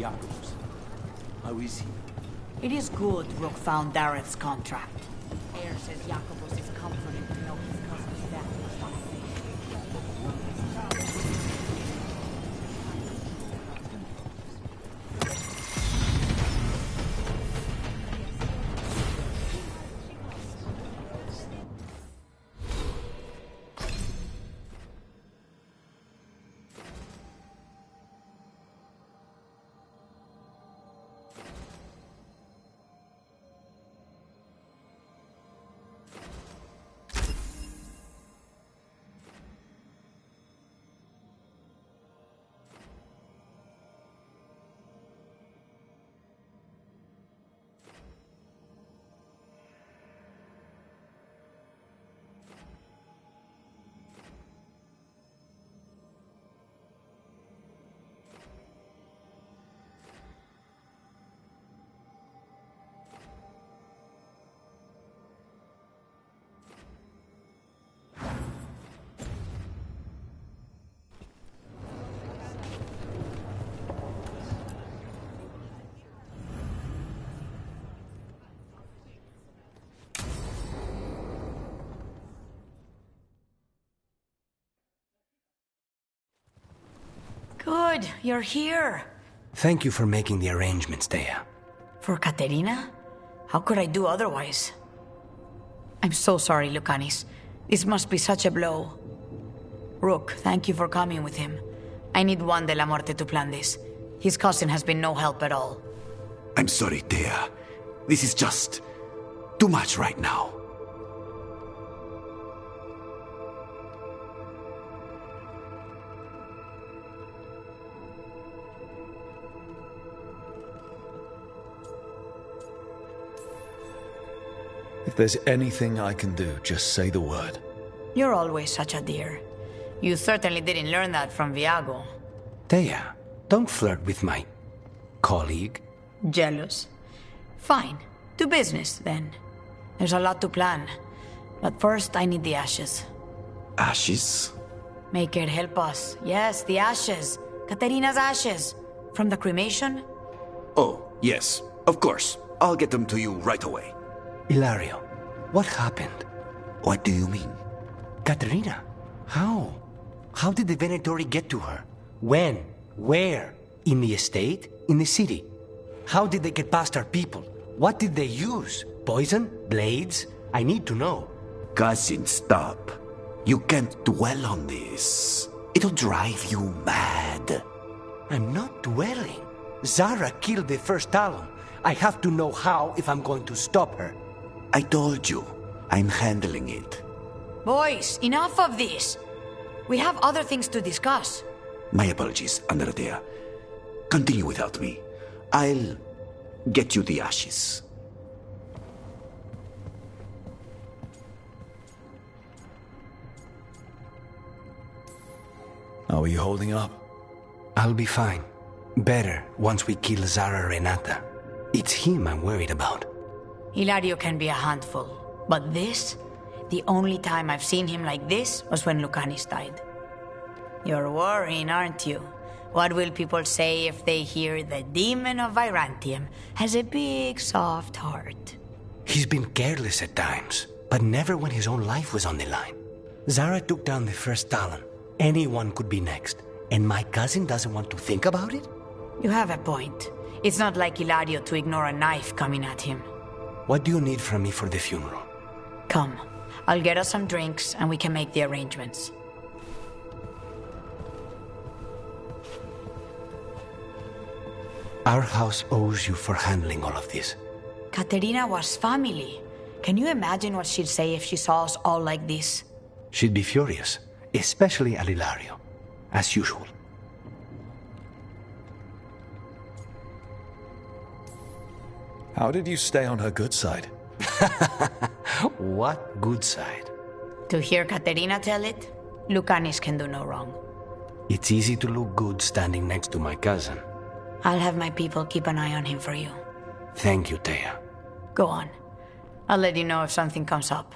Jakobs. How is he? It is good Rook found Dareth's contract. Air says Jakobus is comforted to know his cousin's death was not Good, you're here. Thank you for making the arrangements, Dea. For Katerina? How could I do otherwise? I'm so sorry, Lucanis. This must be such a blow. Rook, thank you for coming with him. I need Juan de la Muerte to plan this. His cousin has been no help at all. I'm sorry, Dea. This is just too much right now. If there's anything I can do, just say the word. You're always such a dear. You certainly didn't learn that from Viago. Dea, don't flirt with my colleague. Jealous. Fine. To business, then. There's a lot to plan. But first, I need the ashes. Ashes? Make it help us. Yes, the ashes. Katerina's ashes. From the cremation? Oh, yes. Of course. I'll get them to you right away. Hilario, what happened? What do you mean? Katerina, how? How did the Venatori get to her? When? Where? In the estate? In the city? How did they get past our people? What did they use? Poison? Blades? I need to know. Cousin, stop. You can't dwell on this. It'll drive you mad. I'm not dwelling. Zara killed the first Talon. I have to know how if I'm going to stop her. I told you. I'm handling it. Boys, enough of this. We have other things to discuss. My apologies, Andrea. Continue without me. I'll get you the ashes. How are you holding up? I'll be fine. Better once we kill Zara Renata. It's him I'm worried about. Hilario can be a handful. But this? The only time I've seen him like this was when Lucanis died. You're worrying, aren't you? What will people say if they hear the demon of Virantium has a big, soft heart? He's been careless at times, but never when his own life was on the line. Zara took down the first Talon. Anyone could be next. And my cousin doesn't want to think about it? You have a point. It's not like Hilario to ignore a knife coming at him. What do you need from me for the funeral? Come. I'll get us some drinks and we can make the arrangements. Our house owes you for handling all of this. Katerina was family. Can you imagine what she'd say if she saw us all like this? She'd be furious, especially at Hilario, as usual. How did you stay on her good side? What good side? To hear Katerina tell it, Lucanis can do no wrong. It's easy to look good standing next to my cousin. I'll have my people keep an eye on him for you. Thank you, Thea. Go on. I'll let you know if something comes up.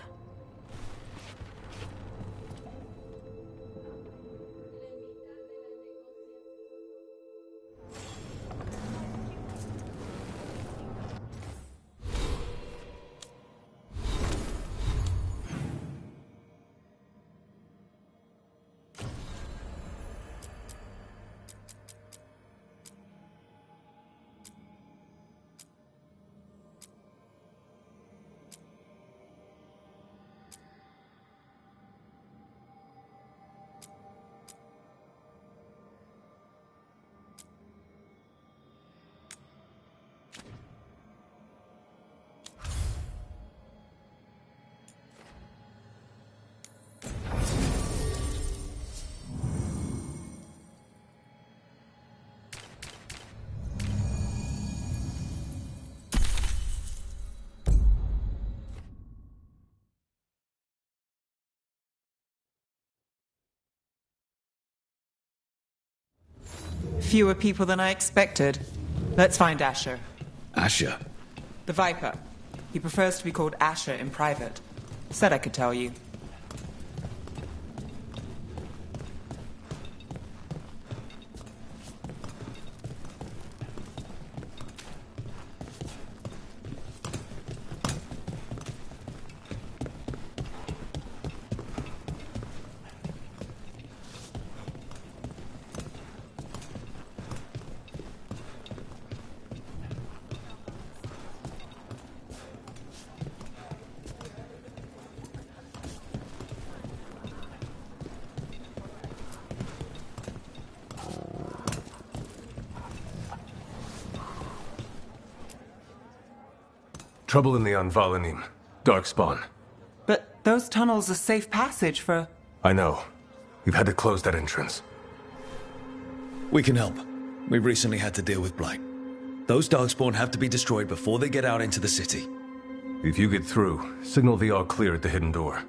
Fewer people than I expected. Let's find Asher. Asher? The Viper. He prefers to be called Asher in private. Said I could tell you. Trouble in the Anvalanim. Darkspawn. But those tunnels are safe passage for... I know. We've had to close that entrance. We can help. We recently had to deal with Blight. Those Darkspawn have to be destroyed before they get out into the city. If you get through, signal the all clear at the hidden door.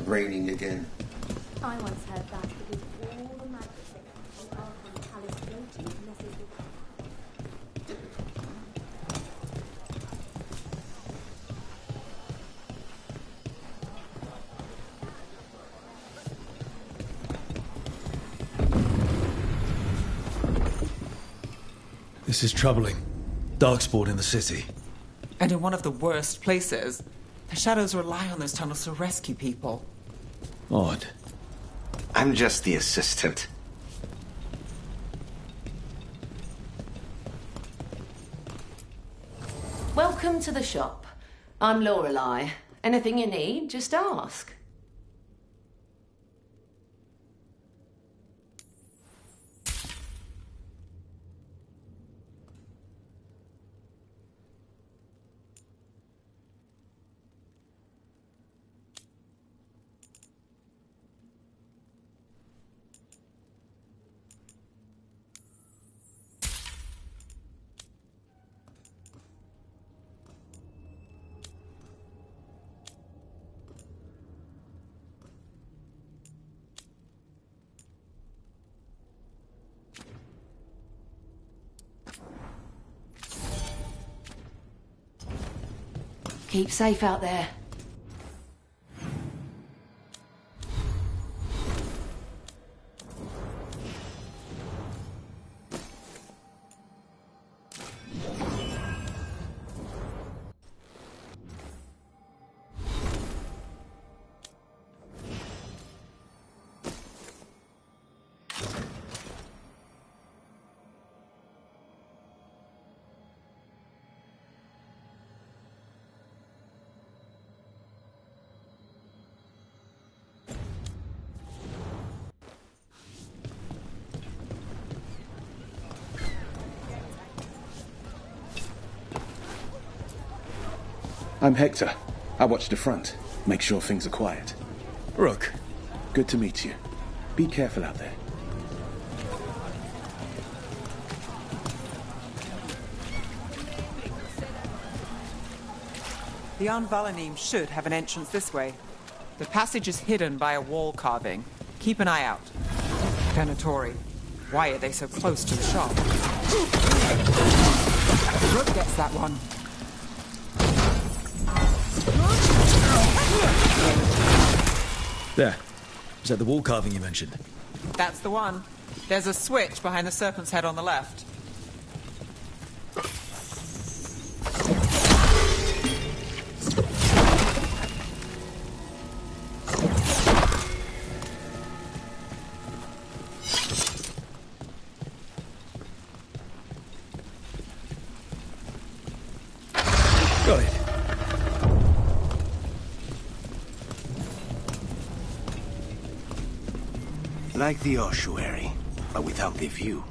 Raining again. I once heard that because all the magic that on Earth and Palace floating messes with... This is troubling. Darkspawn in the city. And in one of the worst places. The shadows rely on those tunnels to rescue people. Odd. I'm just the assistant. Welcome to the shop. I'm Lorelei. Anything you need, just ask. Keep safe out there. I'm Hector. I watch the front. Make sure things are quiet. Rook. Good to meet you. Be careful out there. The Anvalanim should have an entrance this way. The passage is hidden by a wall carving. Keep an eye out. Venatori. Why are they so close to the shop? Rook gets that one. There. Is that the wall carving you mentioned? That's the one. There's a switch behind the serpent's head on the left. Got it. Like the ossuary, but without the view.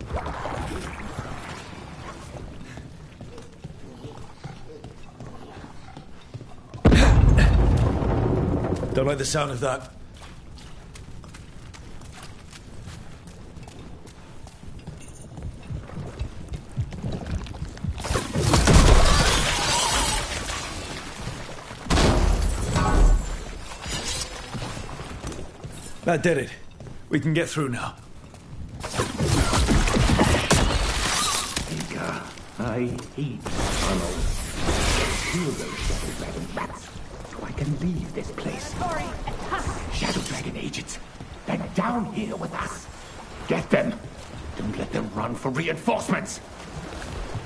Don't like the sound of that. That did it. We can get through now. I hate tunnels. Kill those Shadow Dragon rats so I can leave this place. Shadow Dragon agents, they're down here with us. Get them. Don't let them run for reinforcements.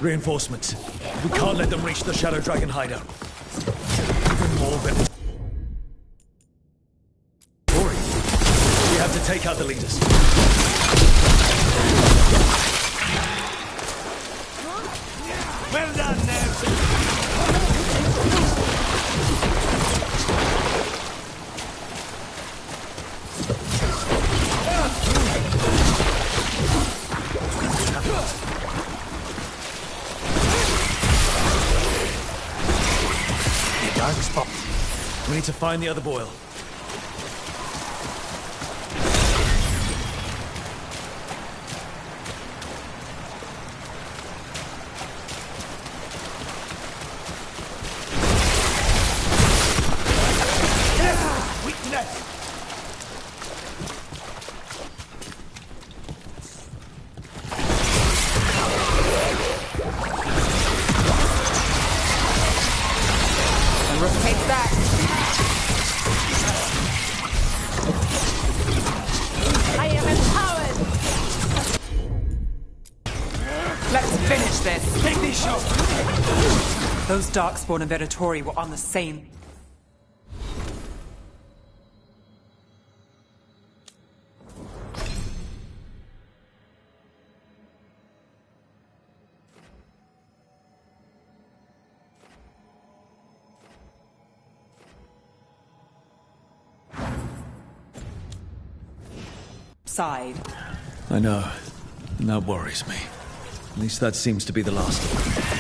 Reinforcements. We can't let them reach the Shadow Dragon hideout. Even more than... We have to take out the leaders. Well done, Nancy. Dark spot. We need to find the other boil. Those Darkspawn and Venatori were on the same... side. I know. And that worries me. At least that seems to be the last of them.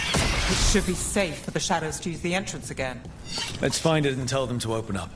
It should be safe for the Shadows to use the entrance again. Let's find it and tell them to open up.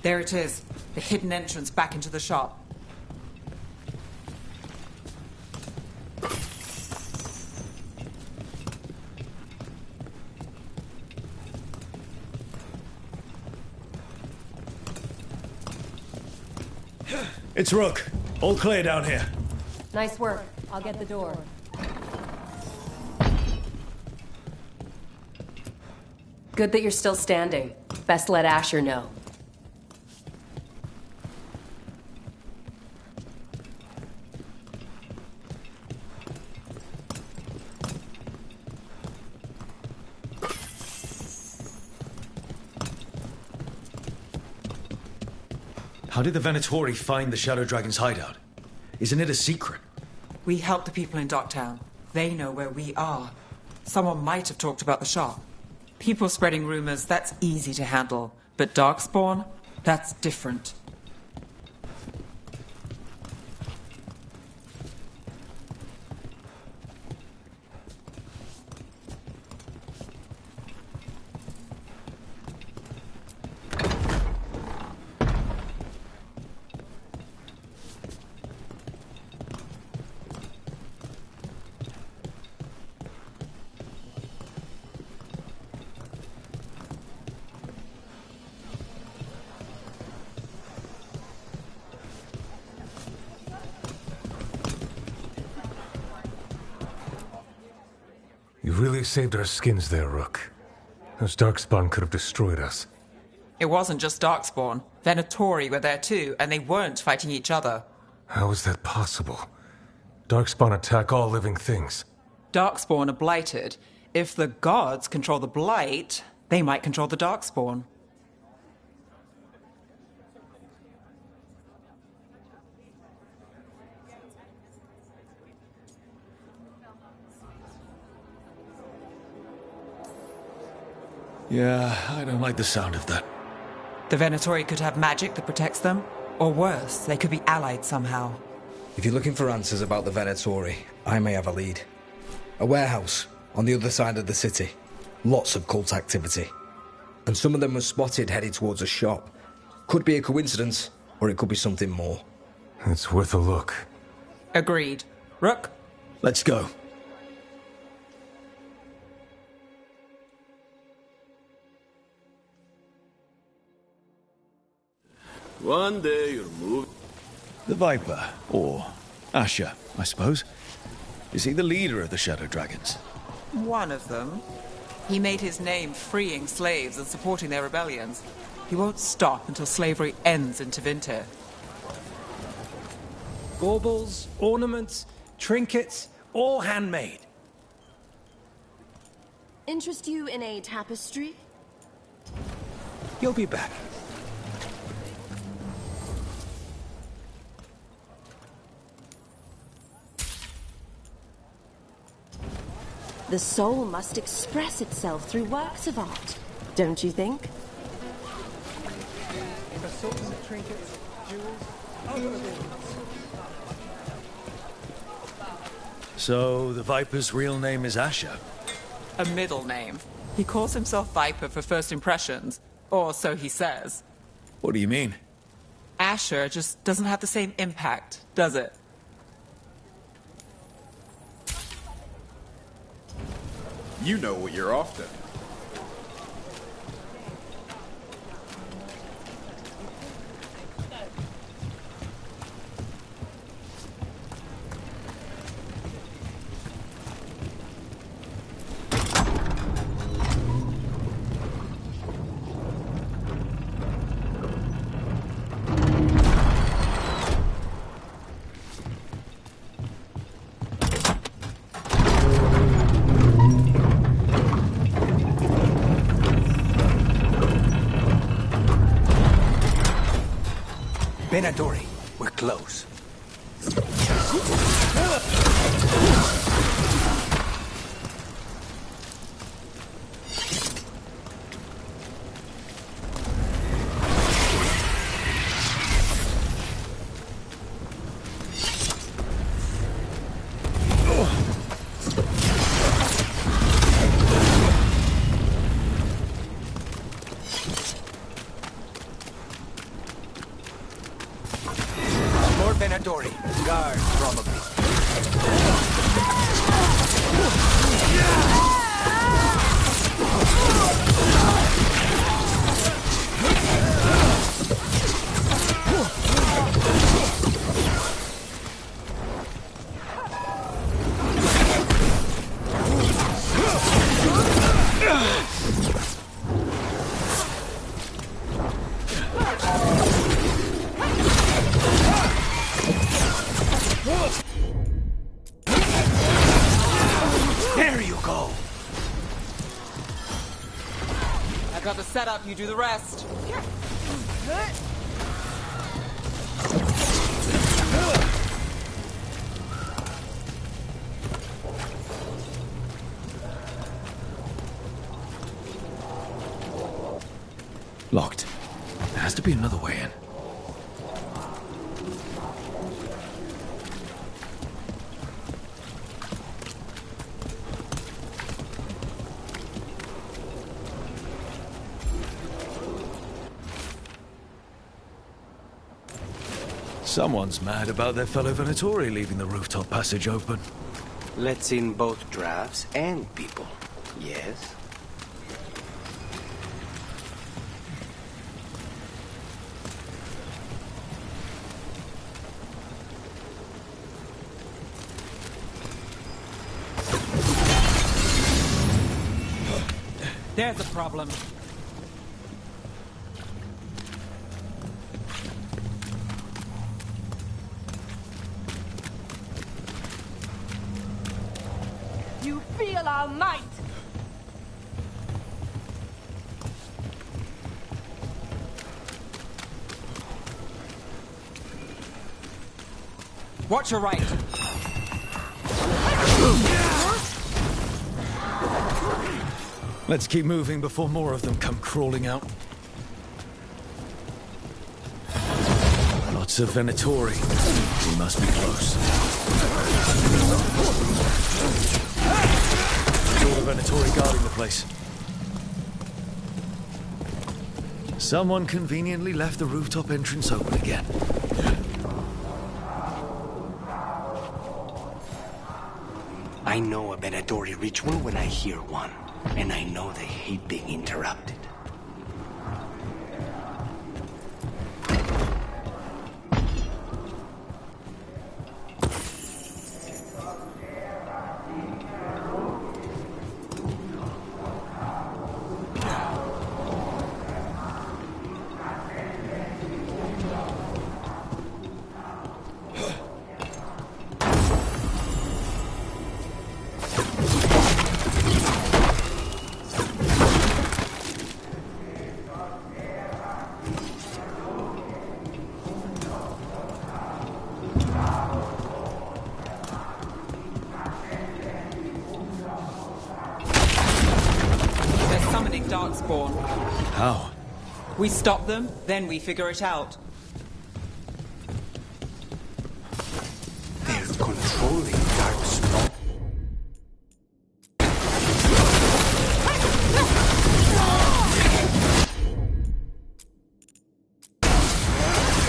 There it is, the hidden entrance back into the shop. It's Rook. All clear down here. Nice work. I'll get the door. Good that you're still standing. Best let Asher know. How did the Venatori find the Shadow Dragon's hideout? Isn't it a secret? We help the people in Docktown. They know where we are. Someone might have talked about the shop. People spreading rumors, that's easy to handle. But Darkspawn, that's different. You really saved our skins there, Rook. Those Darkspawn could have destroyed us. It wasn't just Darkspawn. Venatori were there too, and they weren't fighting each other. How is that possible? Darkspawn attack all living things. Darkspawn are blighted. If the gods control the blight, they might control the Darkspawn. Yeah, I don't like the sound of that. The Venatori could have magic that protects them, or worse, they could be allied somehow. If you're looking for answers about the Venatori, I may have a lead. A warehouse on the other side of the city. Lots of cult activity. And some of them were spotted headed towards a shop. Could be a coincidence, or it could be something more. It's worth a look. Agreed. Rook? Let's go. One day you'll move. The Viper, or Asher, I suppose. Is he the leader of the Shadow Dragons? One of them. He made his name freeing slaves and supporting their rebellions. He won't stop until slavery ends in Tevinter. Baubles, ornaments, trinkets, all handmade. Interest you in a tapestry? You'll be back. The soul must express itself through works of art, don't you think? Trinkets, jewels, So, the Viper's real name is Asher? A middle name. He calls himself Viper for first impressions, or so he says. What do you mean? Asher just doesn't have the same impact, does it? You know what you're after. Venatori, we're close. Venatori. Guards, probably. There you go. I got the setup, you do the rest. Locked. There has to be another way in. Someone's mad about their fellow Venatori leaving the rooftop passage open. Let's in both drafts and people. Yes? There's a problem. You feel our might! Watch your right. Let's keep moving before more of them come crawling out. Lots of Venatori. We must be close. All the Venatori guarding the place. Someone conveniently left the rooftop entrance open again. I know a Venatori ritual when I hear one, and I know they hate being interrupted. Darkspawn. How? We stop them, then we figure it out. They're controlling Darkspawn.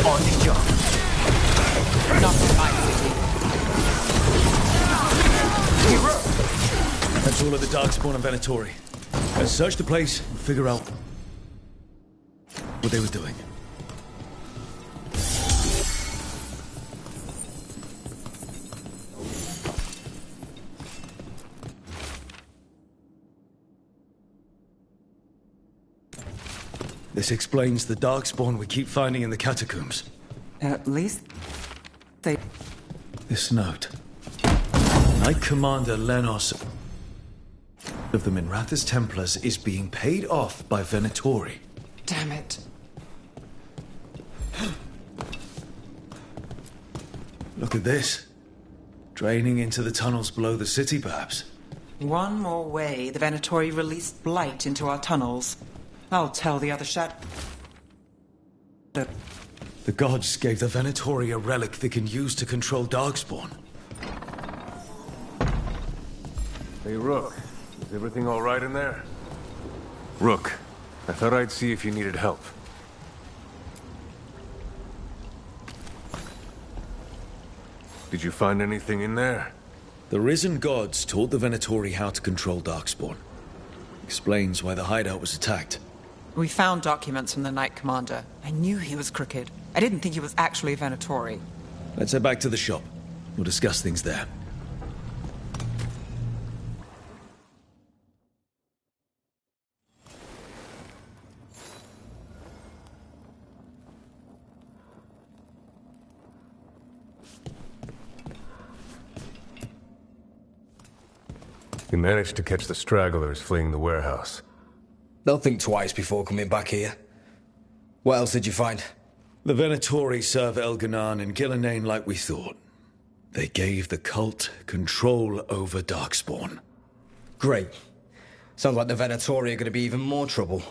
On the job. Not in my city. That's all of the Darkspawn and Venatori. Let's search the place and figure out what they were doing. This explains the Darkspawn we keep finding in the catacombs. At least they... This note. Knight Commander Lenos of the Minrathous Templars is being paid off by Venatori. Damn it. Look at this. Draining into the tunnels below the city, perhaps. One more way the Venatori released blight into our tunnels. I'll tell the other The gods gave the Venatori a relic they can use to control Darkspawn. Hey, Rook. Is everything all right in there? Rook, I thought I'd see if you needed help. Did you find anything in there? The risen gods taught the Venatori how to control Darkspawn. Explains why the hideout was attacked. We found documents from the Knight Commander. I knew he was crooked. I didn't think he was actually a Venatori. Let's head back to the shop. We'll discuss things there. You managed to catch the stragglers fleeing the warehouse. They'll think twice before coming back here. What else did you find? The Venatori serve Elganan and Gillenane like we thought. They gave the cult control over Darkspawn. Great. Sounds like the Venatori are going to be even more trouble.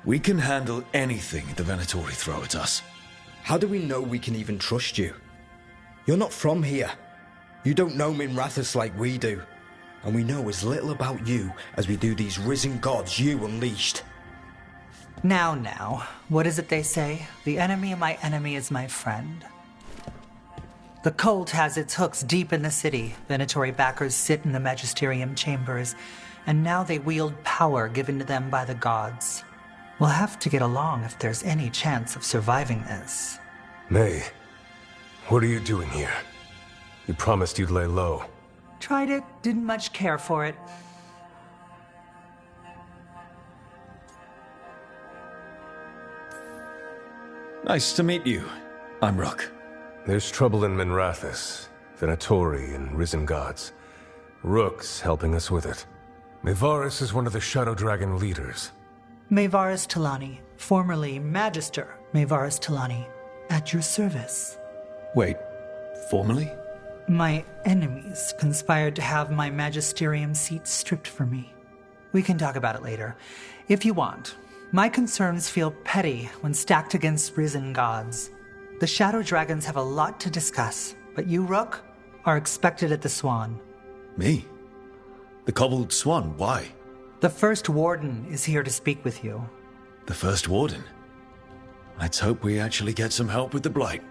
We can handle anything the Venatori throw at us. How do we know we can even trust you? You're not from here. You don't know Minrathous like we do. And we know as little about you as we do these risen gods you unleashed. Now, what is it they say? The enemy of my enemy is my friend. The cult has its hooks deep in the city. Venatori backers sit in the magisterium chambers, and now they wield power given to them by the gods. We'll have to get along if there's any chance of surviving this. May, what are you doing here? You promised you'd lay low. Tried it, didn't much care for it. Nice to meet you. I'm Rook. There's trouble in Minrathous, Venatori and risen gods. Rook's helping us with it. Mayvarus is one of the Shadow Dragon leaders. Mayvarus Talani, formerly Magister Mayvarus Talani, at your service. Wait, formerly? My enemies conspired to have my magisterium seat stripped from me. We can talk about it later, if you want. My concerns feel petty when stacked against risen gods. The Shadow Dragons have a lot to discuss, but you, Rook, are expected at the Swan. Me? The Cobbled Swan, why? The First Warden is here to speak with you. The First Warden? Let's hope we actually get some help with the Blight.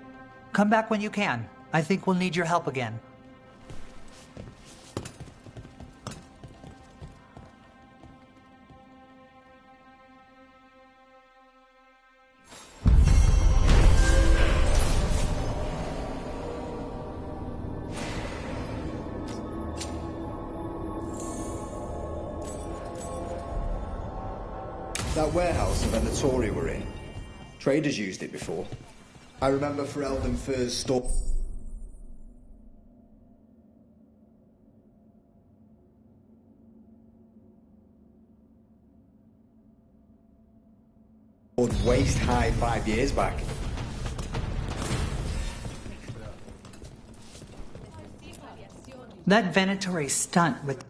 Come back when you can. I think we'll need your help again. That warehouse the Venatori were in. Traders used it before. I remember Ferelden first stored waist high 5 years back. That Venatori stunt with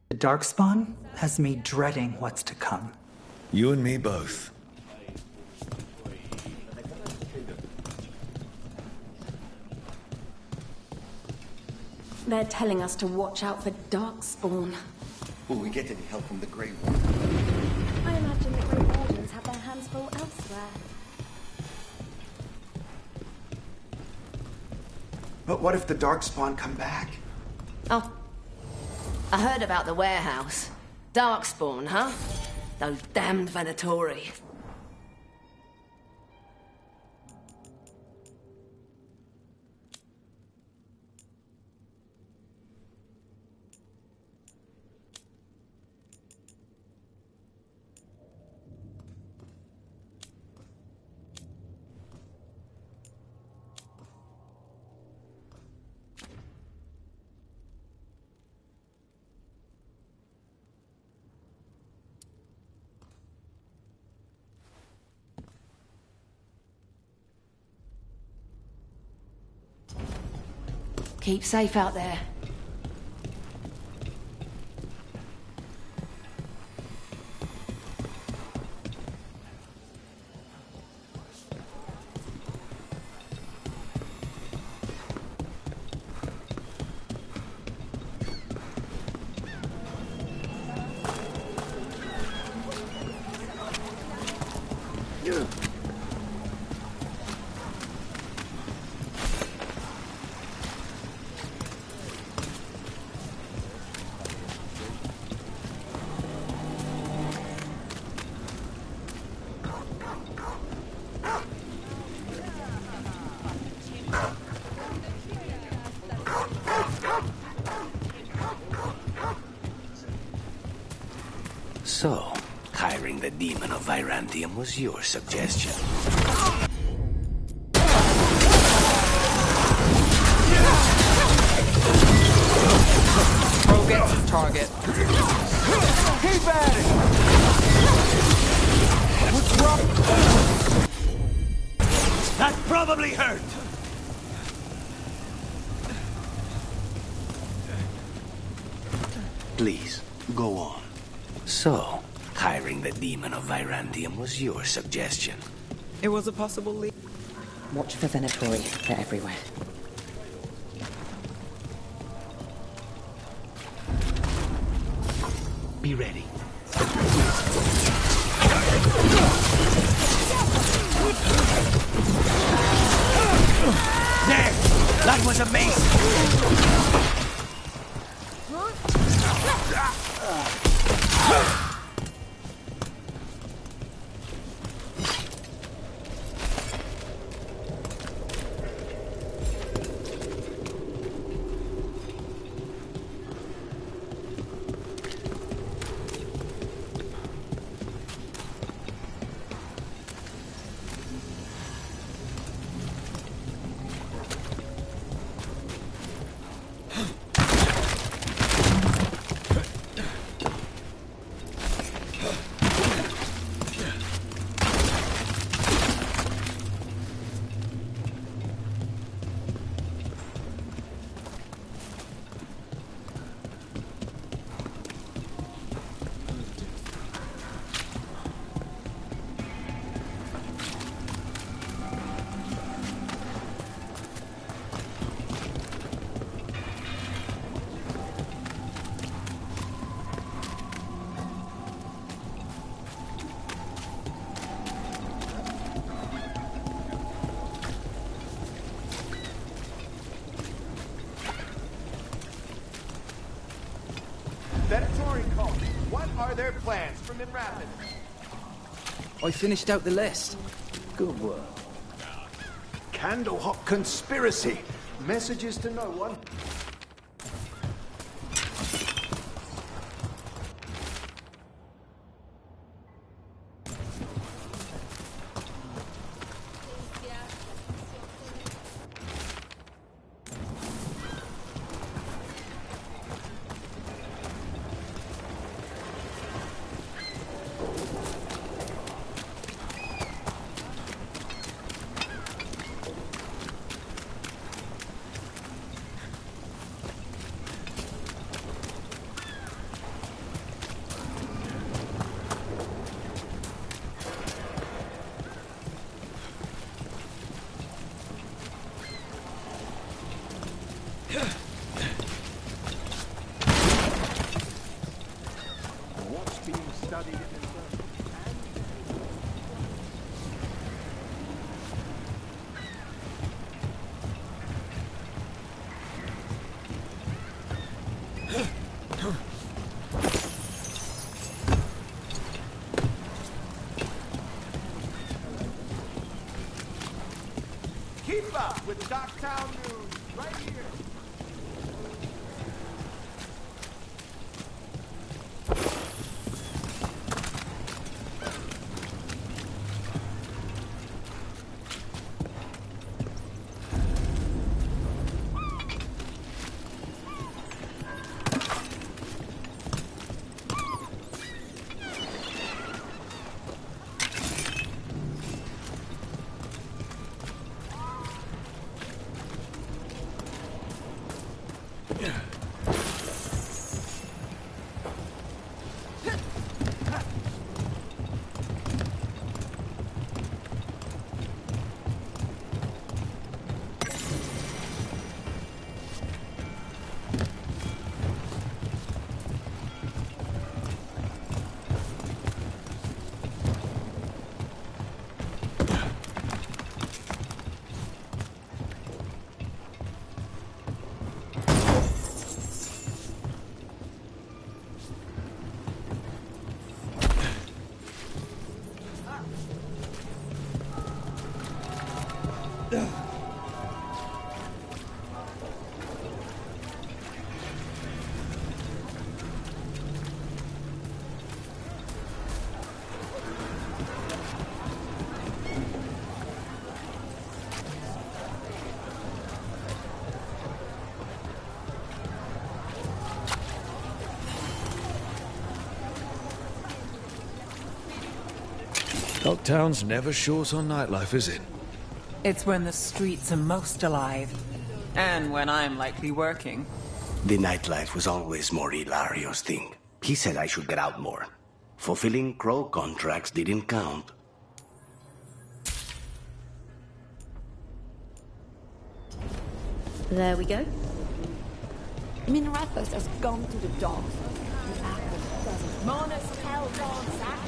the Darkspawn has me dreading what's to come. You and me both. They're telling us to watch out for Darkspawn. Will we get any help from the Grey One? I imagine the Grey Wardens have their hands full elsewhere. But what if the Darkspawn come back? Oh, I heard about the warehouse. Darkspawn, huh? Those damned Venatori. Keep safe out there. So, hiring the demon of Virantium was your suggestion. Pro gets his target. Keep at it! What's wrong? That probably hurt! Please, go on. So, hiring the demon of Virantium was your suggestion. It was a possible lead. Watch for Venatori. They're everywhere. Be ready. There! That was amazing! Venatori cult. What are their plans for Minrathous? I finished out the list. Good work. Candlehot conspiracy. Messages to no one. What's being studied in this Keep up with Docktown News right here. Dogtown's never short on nightlife, is it? It's when the streets are most alive. And when I'm likely working. The nightlife was always more Hilario's thing. He said I should get out more. Fulfilling crow contracts didn't count. There we go. Minrathos has gone to the dogs. The apple doesn't. Monas tell dogs that.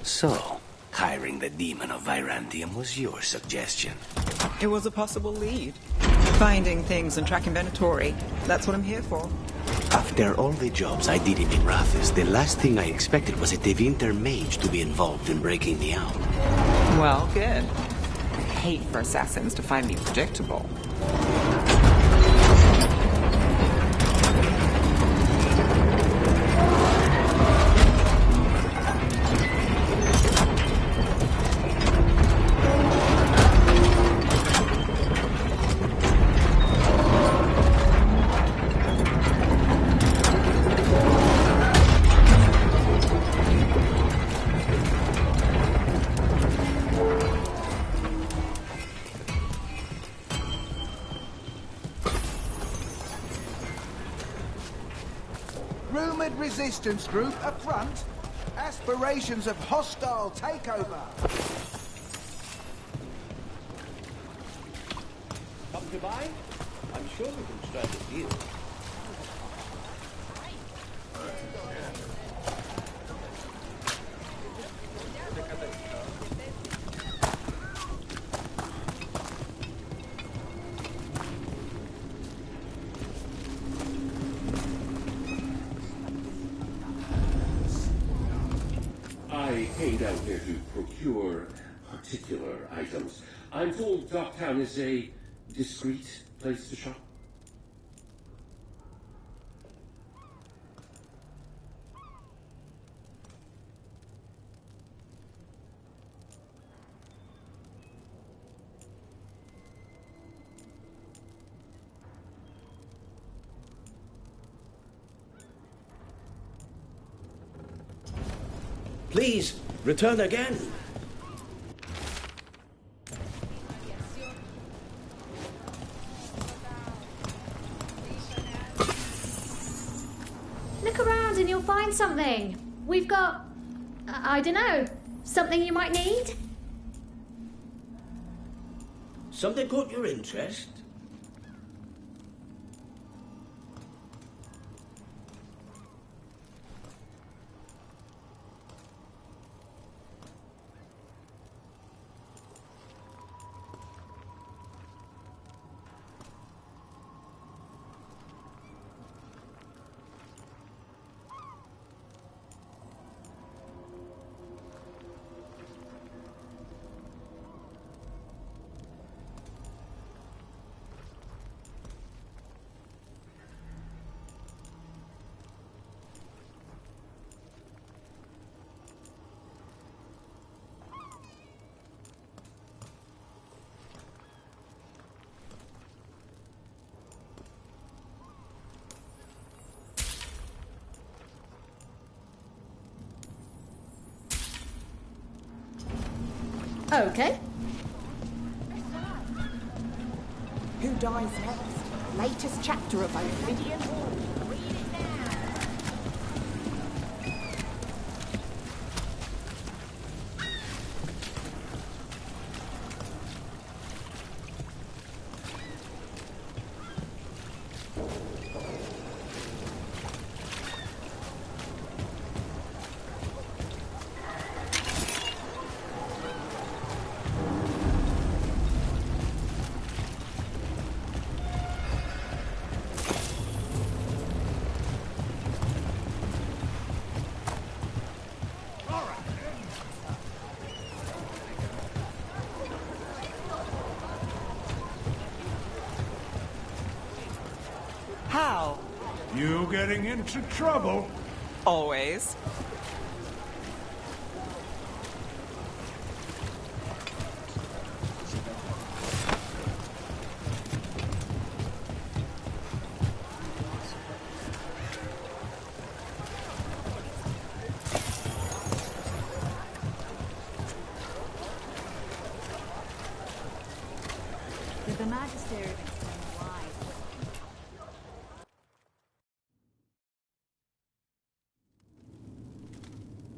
So, hiring the demon of Virantium was your suggestion. It was a possible lead. Finding things and tracking Venatori. That's what I'm here for. After all the jobs I did in Minrathis, the last thing I expected was a Tevinter mage to be involved in breaking me out. Well, good. I hate for assassins to find me predictable. Rumoured resistance group up front. Aspirations of hostile takeover. Come to buy? I'm sure we can strike a deal. I came down here to procure particular items. I'm told Dogtown is a discreet place to shop. Please, return again. Look around and you'll find something. We've got, I don't know, something you might need? Something caught your interest? Okay. Who dies next? Latest chapter of Ophidian. How? You getting into trouble? Always. Did the Magister explain why?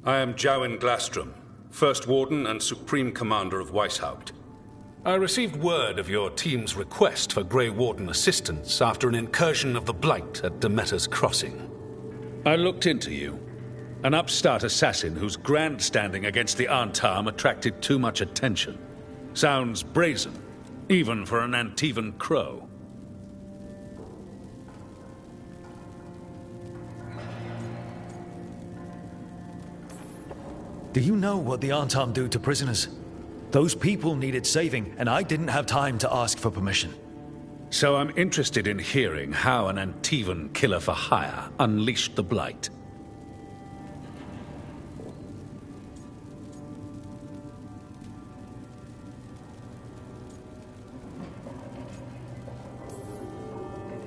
I am Jowin Glastrom, First Warden and Supreme Commander of Weishaupt. I received word of your team's request for Grey Warden assistance after an incursion of the Blight at Demeter's Crossing. I looked into you. An upstart assassin whose grandstanding against the Antam attracted too much attention. Sounds brazen, even for an Antivan crow. Do you know what the Antam do to prisoners? Those people needed saving, and I didn't have time to ask for permission. So I'm interested in hearing how an Antivan killer for hire unleashed the Blight.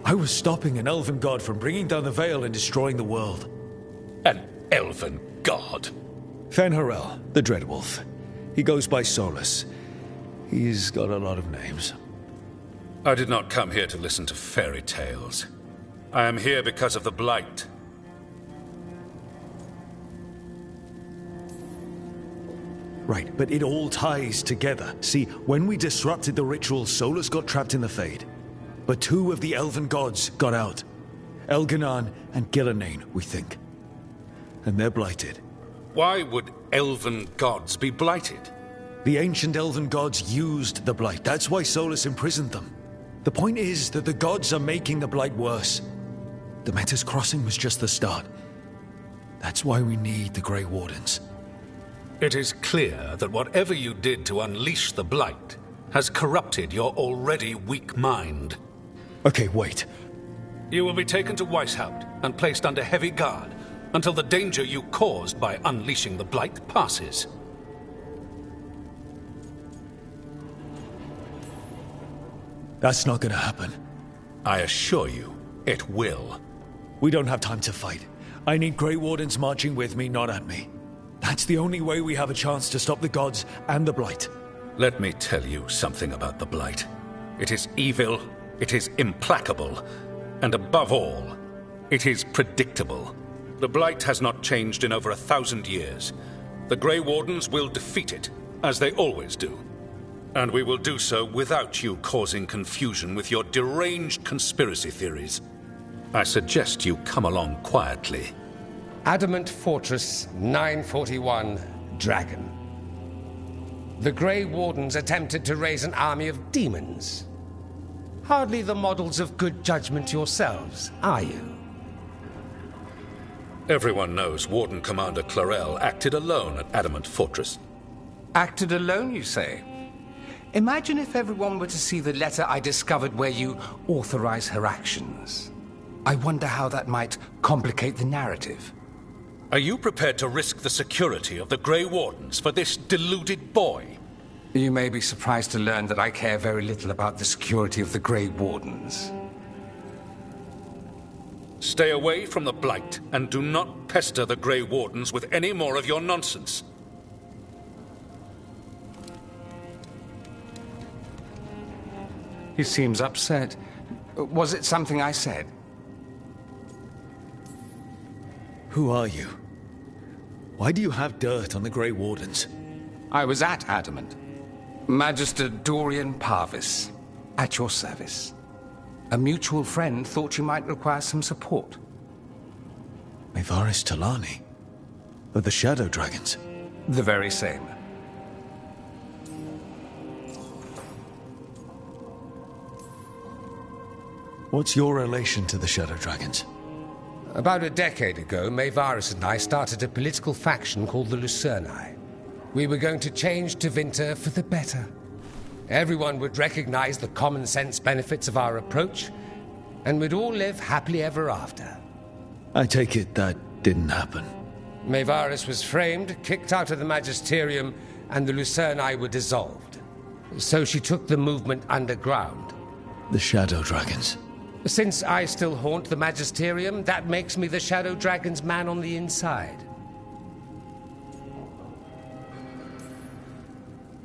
I was stopping an elven god from bringing down the Veil and destroying the world. An elven god? Fen'Harel, the Dreadwolf. He goes by Solus. He's got a lot of names. I did not come here to listen to fairy tales. I am here because of the Blight. Right, but it all ties together. See, when we disrupted the ritual, Solus got trapped in the Fade. But two of the elven gods got out. Elganan and Gillanane, we think. And they're blighted. Why would elven gods be blighted? The ancient elven gods used the Blight. That's why Solus imprisoned them. The point is that the gods are making the Blight worse. Demeter's Crossing was just the start. That's why we need the Grey Wardens. It is clear that whatever you did to unleash the Blight has corrupted your already weak mind. Okay, wait. You will be taken to Weishaupt and placed under heavy guard until the danger you caused by unleashing the Blight passes. That's not gonna happen. I assure you, it will. We don't have time to fight. I need Grey Wardens marching with me, not at me. That's the only way we have a chance to stop the gods and the Blight. Let me tell you something about the Blight. It is evil, it is implacable, and above all, it is predictable. The Blight has not changed in over 1,000 years. The Grey Wardens will defeat it, as they always do. And we will do so without you causing confusion with your deranged conspiracy theories. I suggest you come along quietly. Adamant Fortress 941, Dragon. The Grey Wardens attempted to raise an army of demons. Hardly the models of good judgment yourselves, are you? Everyone knows Warden Commander Clarel acted alone at Adamant Fortress. Acted alone, you say? Imagine if everyone were to see the letter I discovered where you authorize her actions. I wonder how that might complicate the narrative. Are you prepared to risk the security of the Grey Wardens for this deluded boy? You may be surprised to learn that I care very little about the security of the Grey Wardens. Stay away from the Blight, and do not pester the Grey Wardens with any more of your nonsense. He seems upset. Was it something I said? Who are you? Why do you have dirt on the Grey Wardens? I was at Adamant. Magister Dorian Parvis, at your service. A mutual friend thought you might require some support. Mevaris Talani? Of the Shadow Dragons? The very same. What's your relation to the Shadow Dragons? About a decade ago, Mevaris and I started a political faction called the Lucerni. We were going to change Tevinter for the better. Everyone would recognize the common sense benefits of our approach, and we'd all live happily ever after. I take it that didn't happen. Mevaris was framed, kicked out of the Magisterium, and the Lucerni were dissolved. So she took the movement underground. The Shadow Dragons. Since I still haunt the Magisterium, that makes me the Shadow Dragon's man on the inside.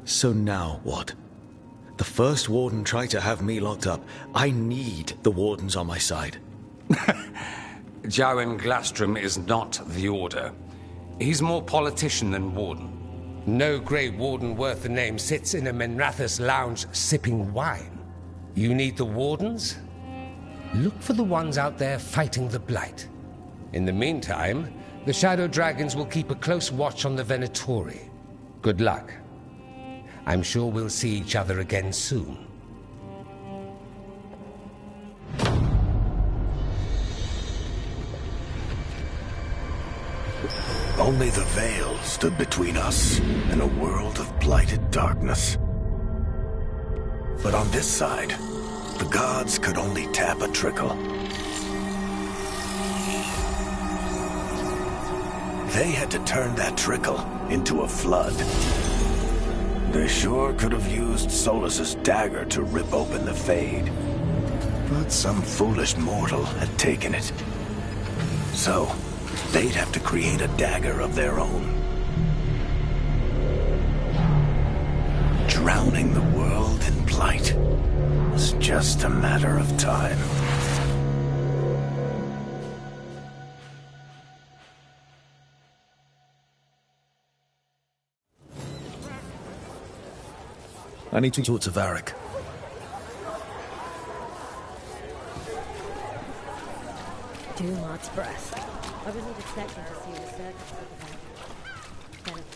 So now what? The first warden tried to have me locked up. I need the wardens on my side. Jowen Glastrom is not the Order. He's more politician than warden. No Grey Warden worth the name sits in a Menrathus lounge sipping wine. You need the wardens? Look for the ones out there fighting the Blight. In the meantime, the Shadow Dragons will keep a close watch on the Venatori. Good luck. I'm sure we'll see each other again soon. Only the veil stood between us and a world of blighted darkness. But on this side, the gods could only tap a trickle. They had to turn that trickle into a flood. They sure could have used Solus's dagger to rip open the Fade. But some foolish mortal had taken it. So, they'd have to create a dagger of their own. Drowning the world in blight was just a matter of time. I need to talk to Varric. Too much breath. I wasn't expecting to see the circus of the Venatori.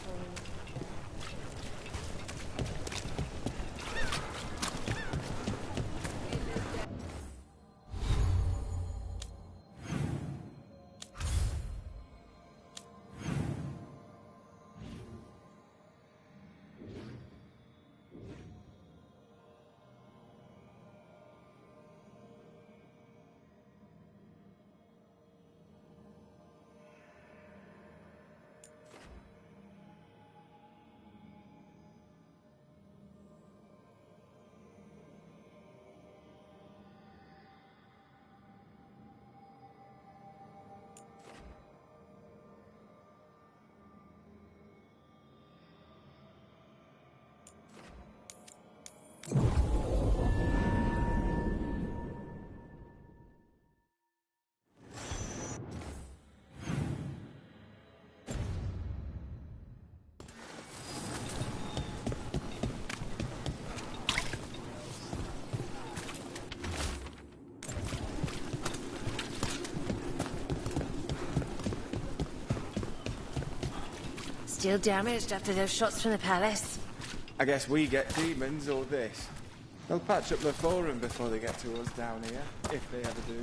Still damaged after those shots from the palace? I guess we get demons or this. They'll patch up the forum before they get to us down here, if they ever do.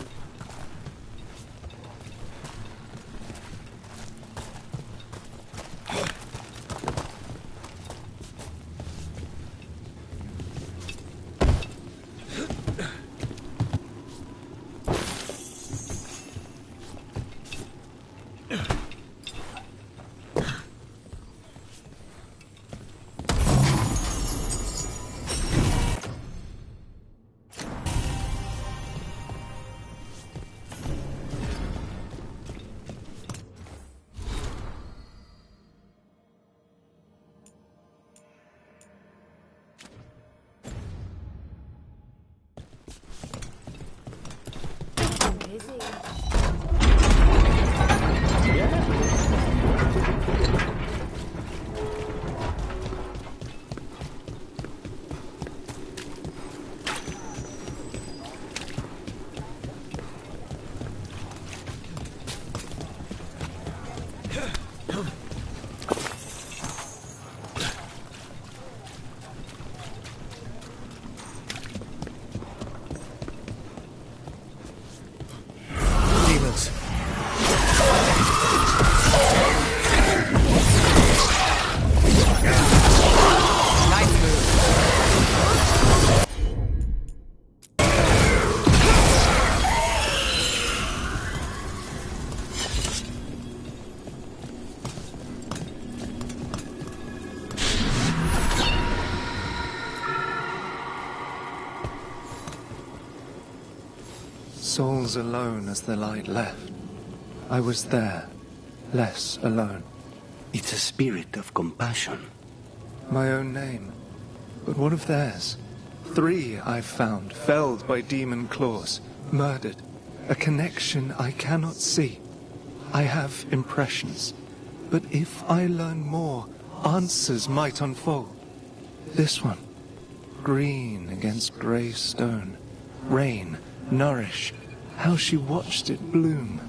Souls alone as the light left. I was there, less alone. It's a spirit of compassion. My own name. But what of theirs? 3 I've found, felled by demon claws, murdered. A connection I cannot see. I have impressions. But if I learn more, answers might unfold. This one. Green against grey stone. Rain, nourish. How she watched it bloom.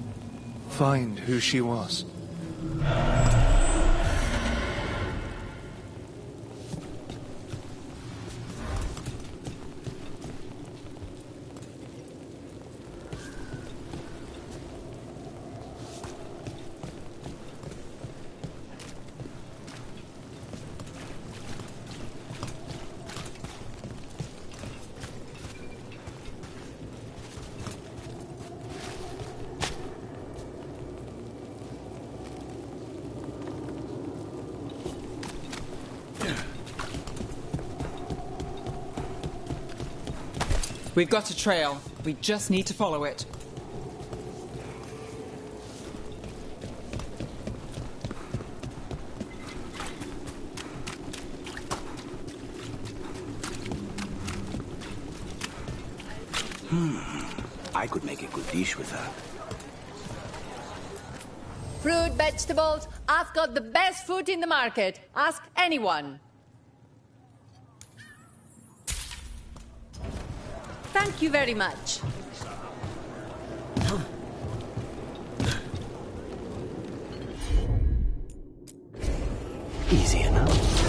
Find who she was. We've got a trail. We just need to follow it. I could make a good dish with her. Fruit, vegetables. I've got the best fruit in the market. Ask anyone. Thank you very much. Easy enough.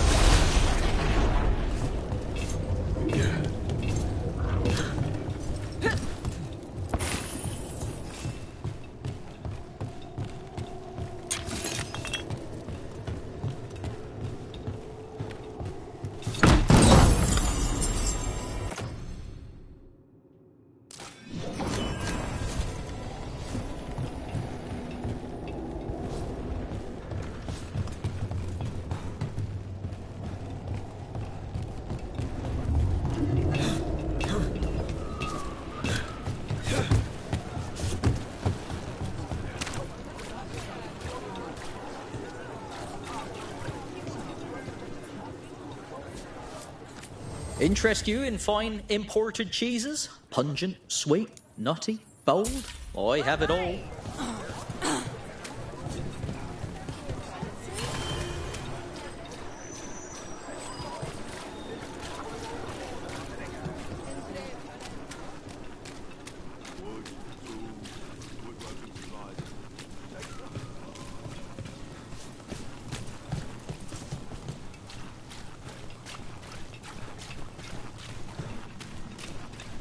Interest you in fine imported cheeses? Pungent, sweet, nutty, bold? I have it all.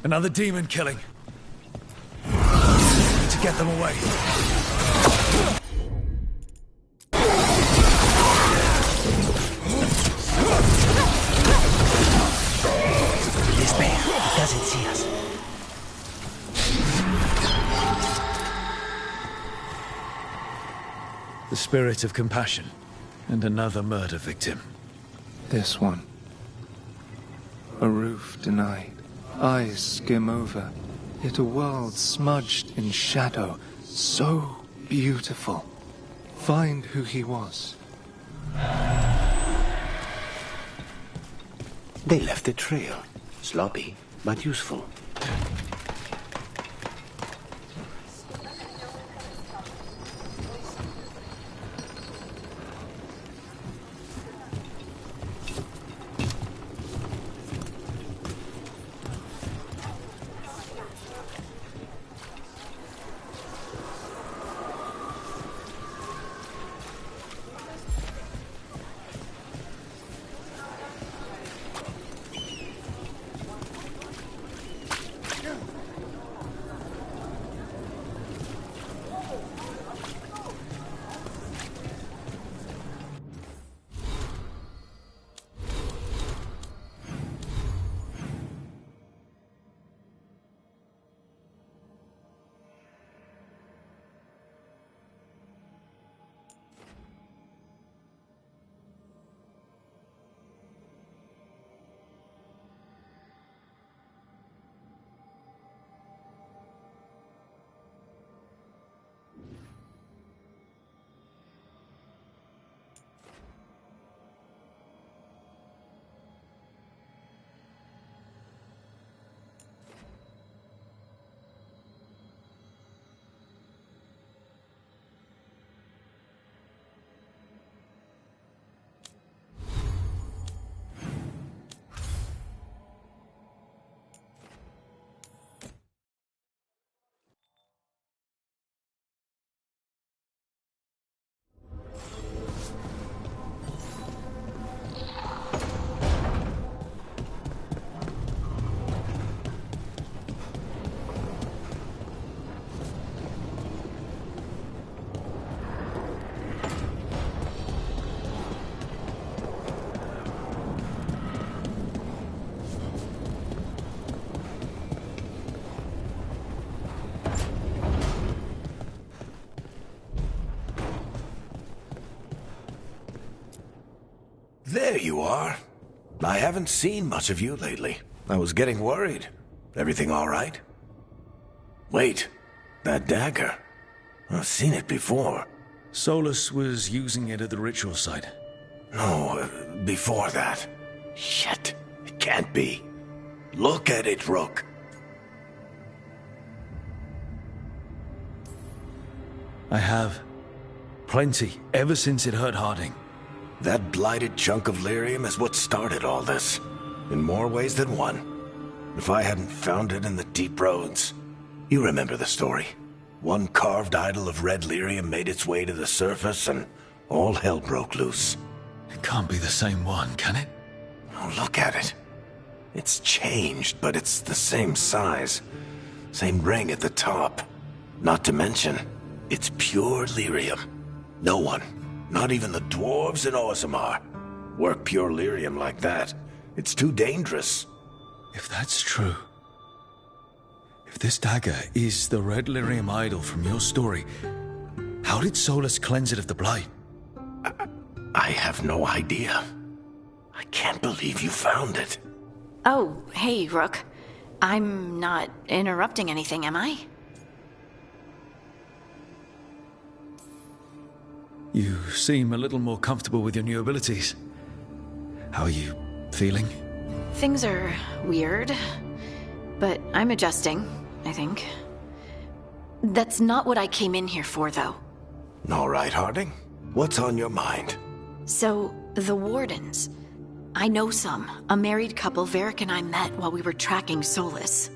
Another demon killing. Need to get them away. This bear doesn't see us. The spirit of compassion. And another murder victim. This one. A roof denied. Eyes skim over, yet a world smudged in shadow, so beautiful. Find who he was. They left a trail. Sloppy, but useful. you are. I haven't seen much of you lately. I was getting worried. Everything all right? Wait, that dagger. I've seen it before. Solus was using it at the ritual site. No, before that. Shit, it can't be. Look at it, Rook. I have. Plenty, ever since it hurt Harding. That blighted chunk of lyrium is what started all this. In more ways than one. If I hadn't found it in the deep roads. You remember the story. One carved idol of red lyrium made its way to the surface and all hell broke loose. It can't be the same one, can it? Oh, look at it. It's changed, but it's the same size. Same ring at the top. Not to mention, it's pure lyrium. No one, not even the dwarves in Orzammar, work pure lyrium like that. It's too dangerous. If that's true... If this dagger is the red lyrium idol from your story, how did Solus cleanse it of the blight? I have no idea. I can't believe you found it. Oh, hey, Rook. I'm not interrupting anything, am I? You seem a little more comfortable with your new abilities. How are you feeling? Things are weird, but I'm adjusting, I think. That's not what I came in here for, though. All right, Harding. What's on your mind? So, the Wardens. I know some. A married couple Varric and I met while we were tracking Solus.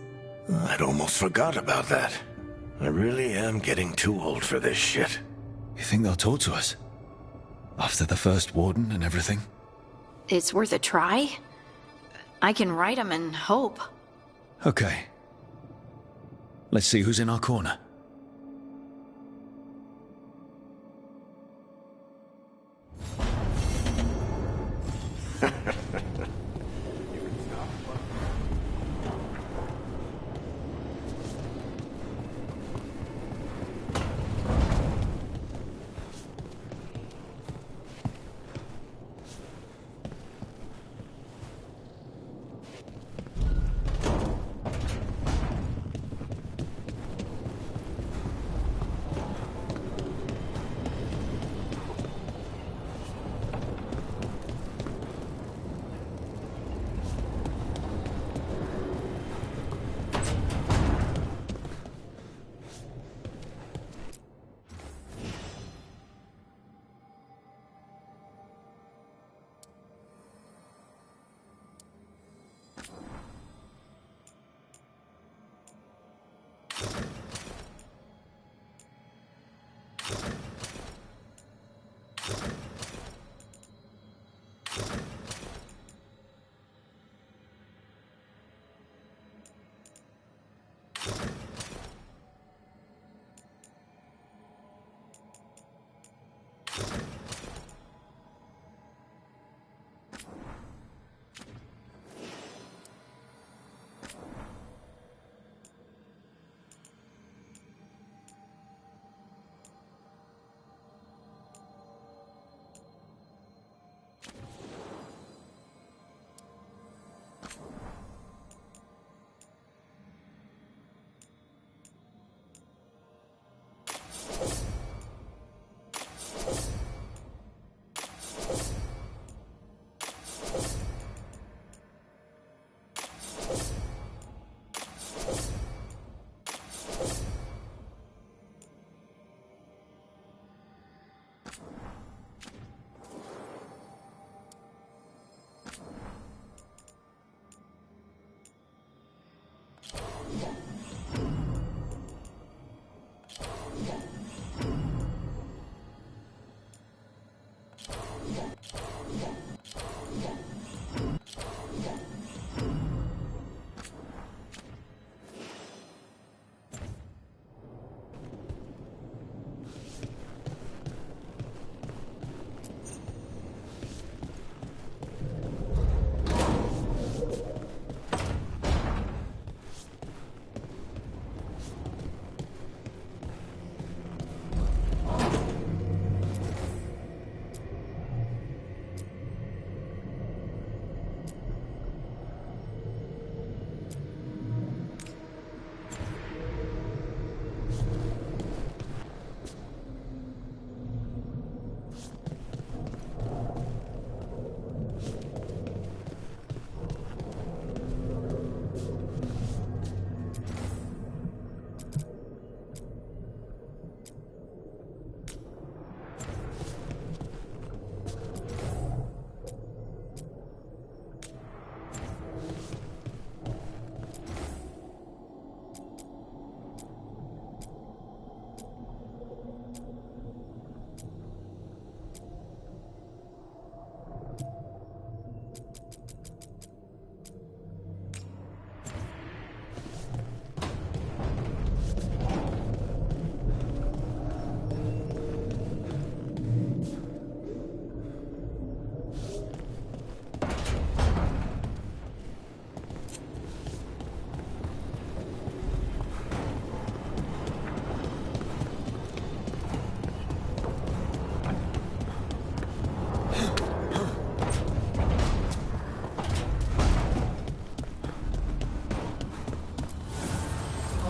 I'd almost forgot about that. I really am getting too old for this shit. You think they'll talk to us? After the first warden and everything? It's worth a try. I can write them and hope. Okay. Let's see who's in our corner.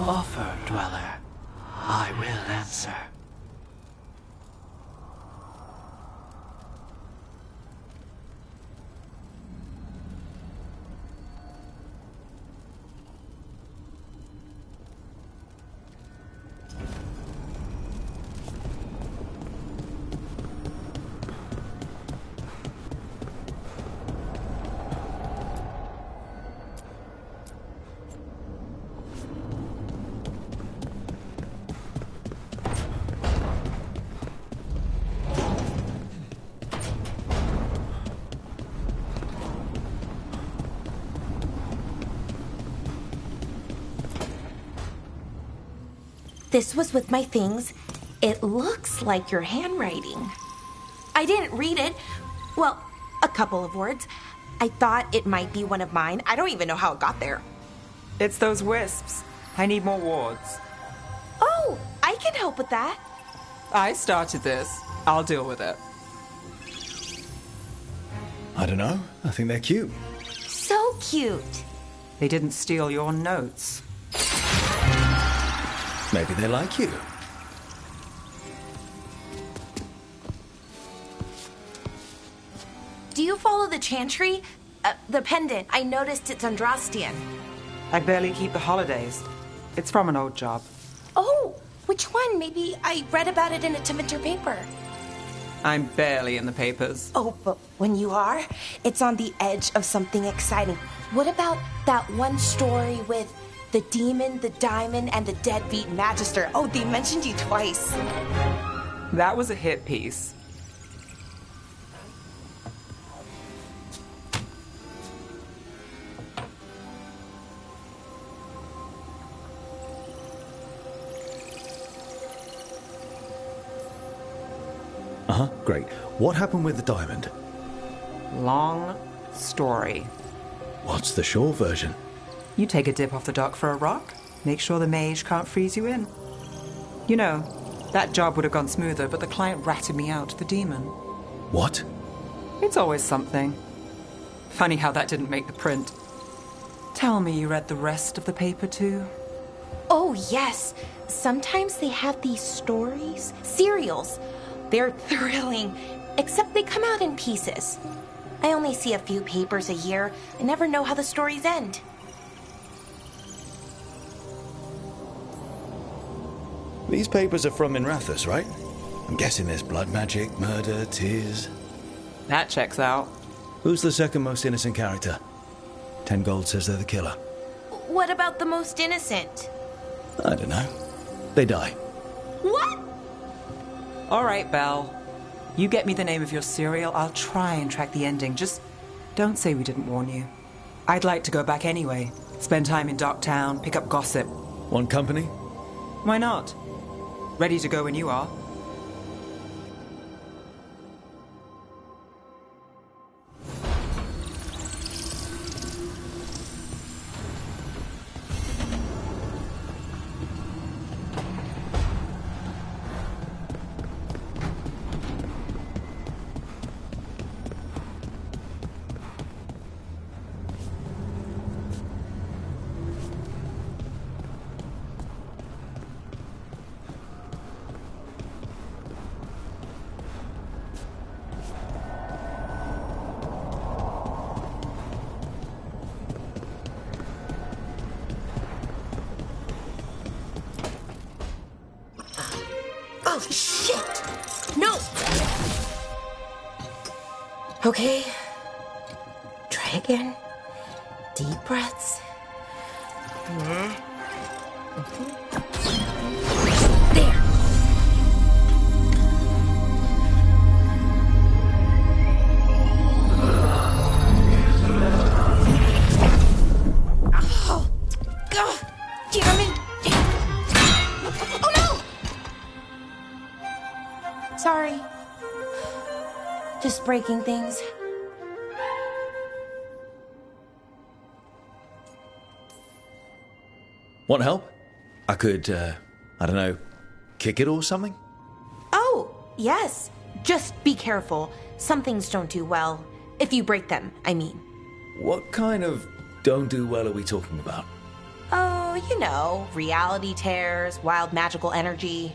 offer, Dweller, I will answer. This was with my things. It looks like your handwriting. I didn't read it. Well, a couple of words. I thought it might be one of mine. I don't even know how it got there. It's those wisps. I need more wards. Oh, I can help with that. I started this. I'll deal with it. I don't know. I think they're cute. So cute. They didn't steal your notes. Maybe they like you. Do you follow the chantry? The pendant. I noticed it's Andrastian. I barely keep the holidays. It's from an old job. Oh, which one? Maybe I read about it in a Tevinter paper. I'm barely in the papers. Oh, but when you are, it's on the edge of something exciting. What about that one story with the demon, the diamond, and the deadbeat magister? Oh, they mentioned you twice. That was a hit piece. Uh-huh, great. What happened with the diamond? Long story. What's the short version? You take a dip off the dock for a rock, make sure the mage can't freeze you in. You know, that job would have gone smoother, but the client ratted me out to the demon. What? It's always something. Funny how that didn't make the print. Tell me you read the rest of the paper too? Oh, yes. Sometimes they have these stories, serials. They're thrilling, except they come out in pieces. I only see a few papers a year. I never know how the stories end. These papers are from Minrathous, right? I'm guessing there's blood magic, murder, tears. That checks out. Who's the second most innocent character? 10 gold says they're the killer. What about the most innocent? I don't know. They die. What? All right, Belle. You get me the name of your serial, I'll try and track the ending. Just don't say we didn't warn you. I'd like to go back anyway. Spend time in Docktown, pick up gossip. Want company? Why not? Ready to go when you are. Oh, shit! No! Okay. Try again. Deep breaths. There. Oh, God damn it! Oh no! Sorry. Just breaking things. Want help? I could, I don't know, kick it or something? Oh, yes. Just be careful. Some things don't do well. If you break them, I mean. What kind of don't do well are we talking about? Oh, you know, reality tears, wild magical energy.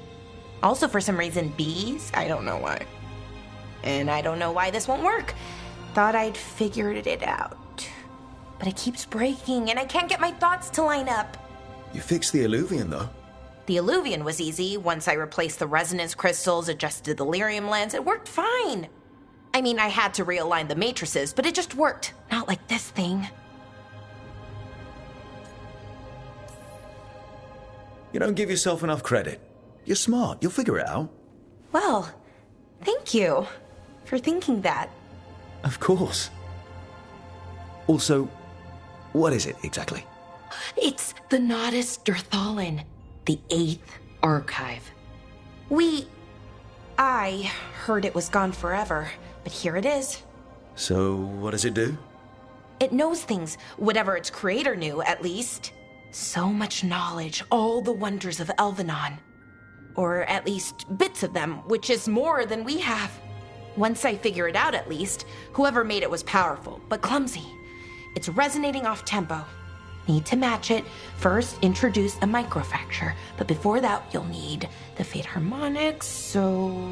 Also, for some reason, bees. I don't know why. And I don't know why this won't work. Thought I'd figured it out. But it keeps breaking, and I can't get my thoughts to line up. You fixed the illuvian, though. The illuvian was easy. Once I replaced the resonance crystals, adjusted the lyrium lens, it worked fine. I mean, I had to realign the matrices, but it just worked. Not like this thing. You don't give yourself enough credit. You're smart. You'll figure it out. Well, thank you for thinking that. Of course. Also, what is it exactly? It's the Nodus Dirthalin, the 8th archive. I heard it was gone forever, but here it is. So, what does it do? It knows things, whatever its creator knew, at least. So much knowledge, all the wonders of Elvenon. Or at least bits of them, which is more than we have. Once I figure it out, at least, whoever made it was powerful, but clumsy. It's resonating off tempo. Need to match it. First, introduce a microfracture, but before that, you'll need the Fate harmonics, so...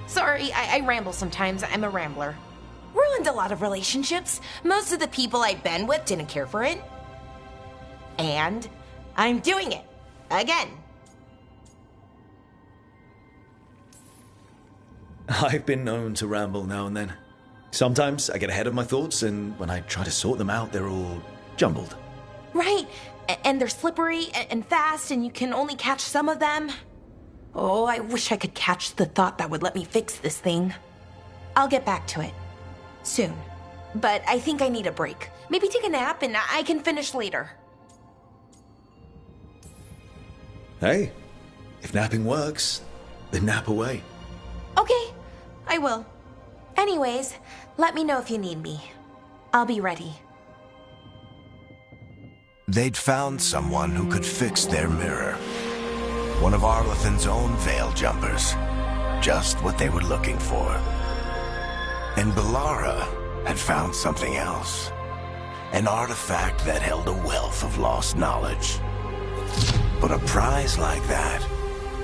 Sorry, I ramble sometimes. I'm a rambler. Ruined a lot of relationships. Most of the people I've been with didn't care for it. And I'm doing it. Again. I've been known to ramble now and then. Sometimes I get ahead of my thoughts, and when I try to sort them out, they're all jumbled. Right. And they're slippery and fast, and you can only catch some of them. Oh, I wish I could catch the thought that would let me fix this thing. I'll get back to it. Soon. But I think I need a break. Maybe take a nap, and I can finish later. Hey, if napping works, then nap away. Okay, I will. Anyways, let me know if you need me. I'll be ready. They'd found someone who could fix their mirror. One of Arlathan's own veil jumpers. Just what they were looking for. And Belara had found something else. An artifact that held a wealth of lost knowledge. But a prize like that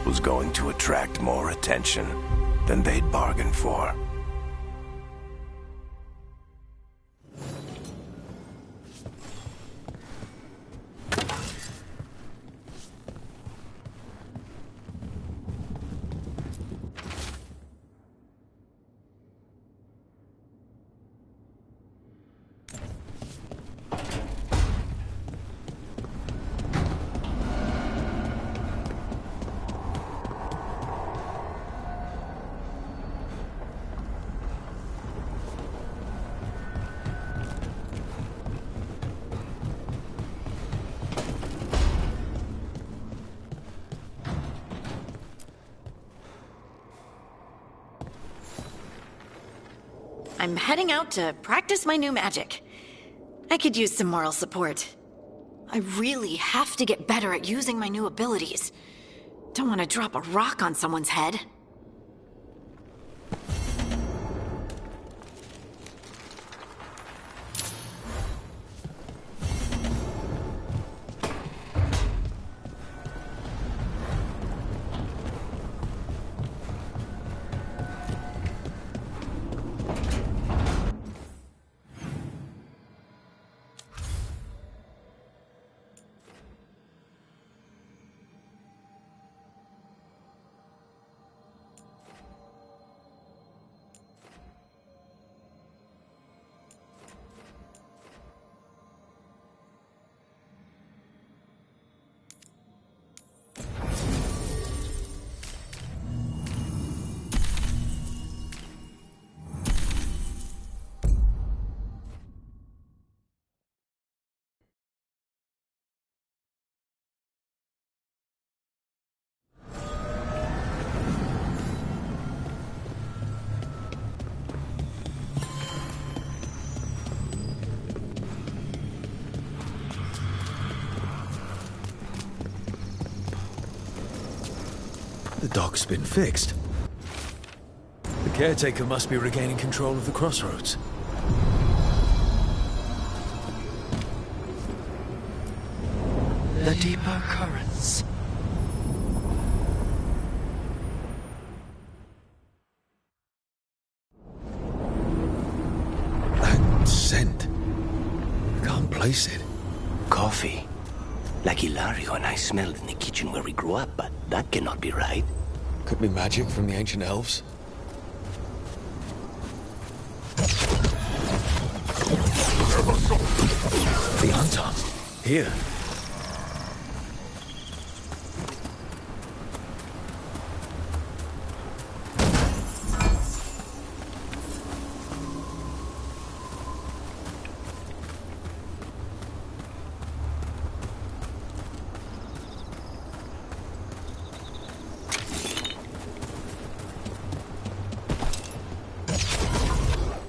was going to attract more attention than they'd bargained for. I'm heading out to practice my new magic. I could use some moral support. I really have to get better at using my new abilities. Don't want to drop a rock on someone's head. The dock's been fixed. The caretaker must be regaining control of the crossroads. the deeper currents. That scent. Can't place it. Coffee. Like Hilario and I smelled in the kitchen where we grew up, but that cannot be right. Could be magic from the ancient elves. The Anton. Here.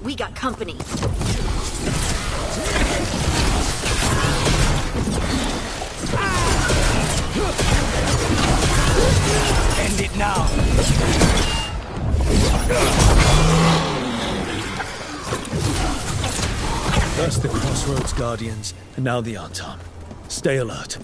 We got company. End it now! First the Crossroads Guardians, and now the Anton. Stay alert.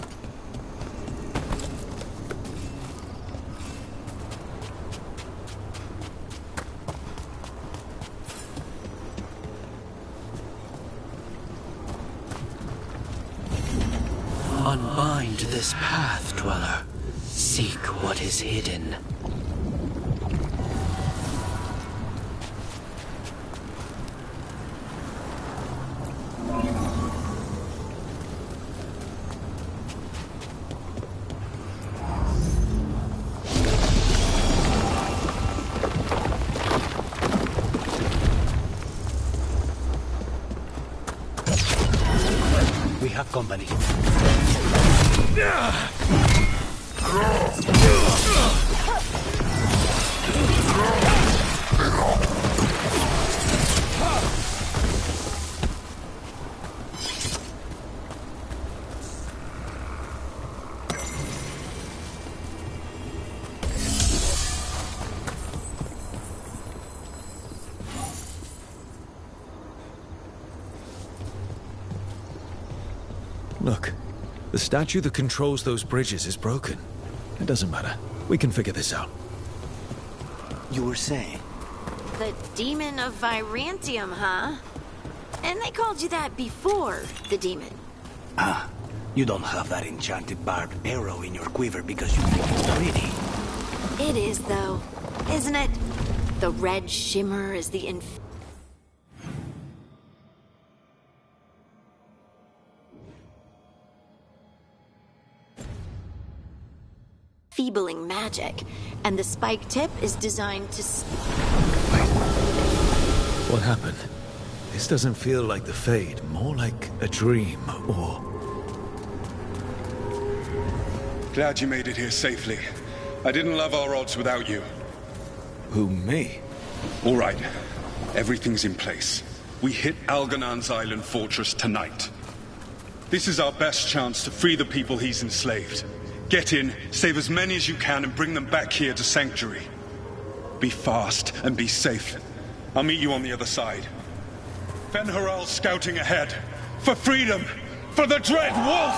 Unbind this path, Dweller. Seek what is hidden. We have company. Look, the statue that controls those bridges is broken. It doesn't matter. We can figure this out. You were saying? The demon of Virantium, huh? And they called you that before the demon. Ah, you don't have that enchanted barbed arrow in your quiver because you think it's pretty. It is, though, isn't it? The red shimmer is the enfeebling magic, and the spike tip is designed to... What happened? This doesn't feel like the Fade, more like a dream, or... Glad you made it here safely. I didn't love our odds without you. Who, me? All right. Everything's in place. We hit Algernon's island fortress tonight. This is our best chance to free the people he's enslaved. Get in, save as many as you can, and bring them back here to Sanctuary. Be fast and be safe. I'll meet you on the other side. Fen-Haral scouting ahead. For freedom! For the Dread Wolf!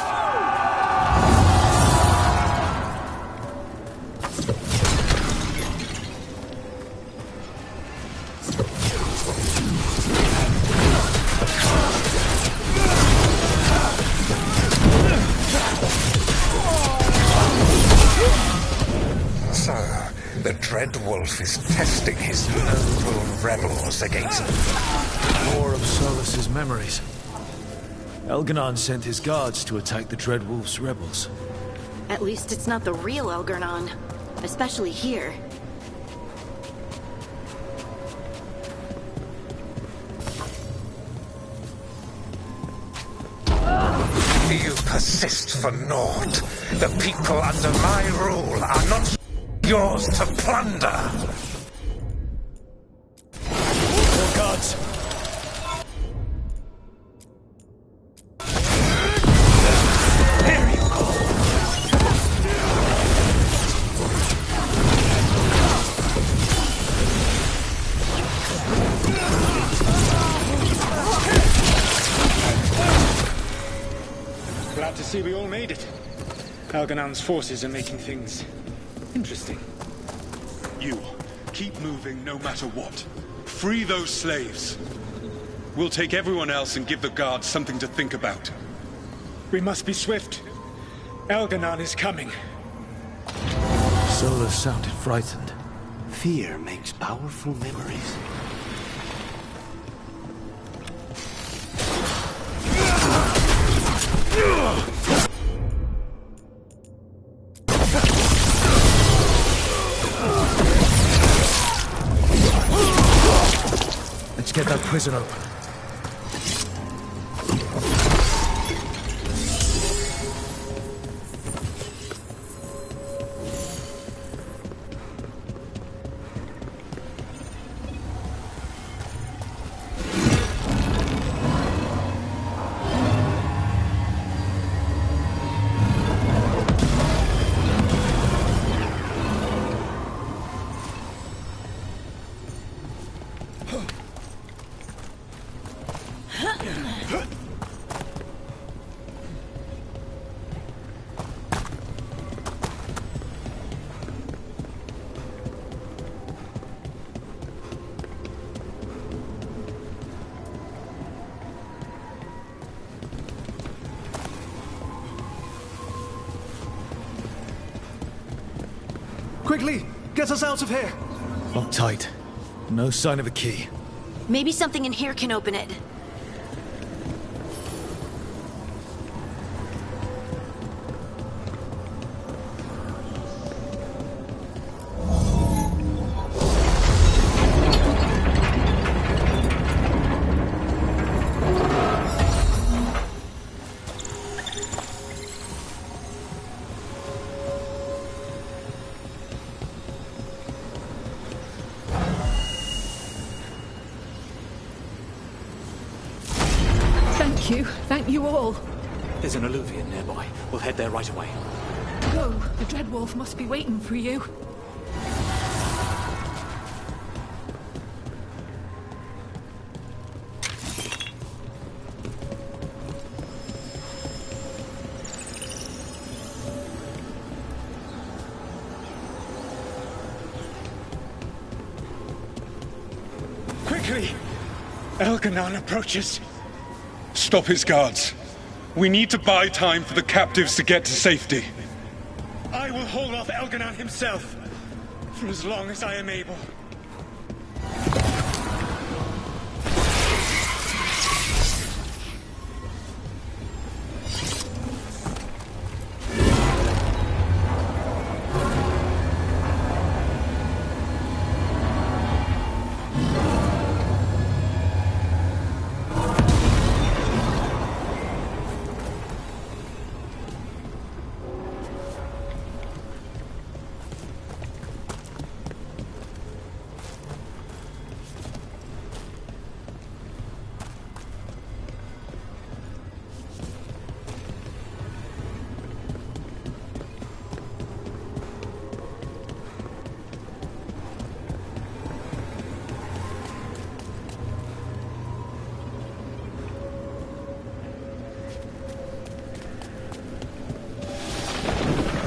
The Dread Wolf is testing his noble rebels against... More of Solus's memories. Elganon sent his guards to attack the Dread Wolf's rebels. At least it's not the real Elgarnon, especially here. You persist for naught. The people under my rule are not yours to plunder. More guards. There you go. Glad to see we all made it. Alganon's forces are making things interesting. You, keep moving no matter what. Free those slaves. We'll take everyone else and give the guards something to think about. We must be swift. Alganon is coming. Solus sounded frightened. Fear makes powerful memories. Let's get that prison open. Quickly! Get us out of here! Locked tight. No sign of a key. Maybe something in here can open it. Thank you all. There's an alluvion nearby. We'll head there right away. Go. The Dreadwolf must be waiting for you. Quickly! Alganon approaches. Stop his guards. We need to buy time for the captives to get to safety. I will hold off Alganon himself for as long as I am able.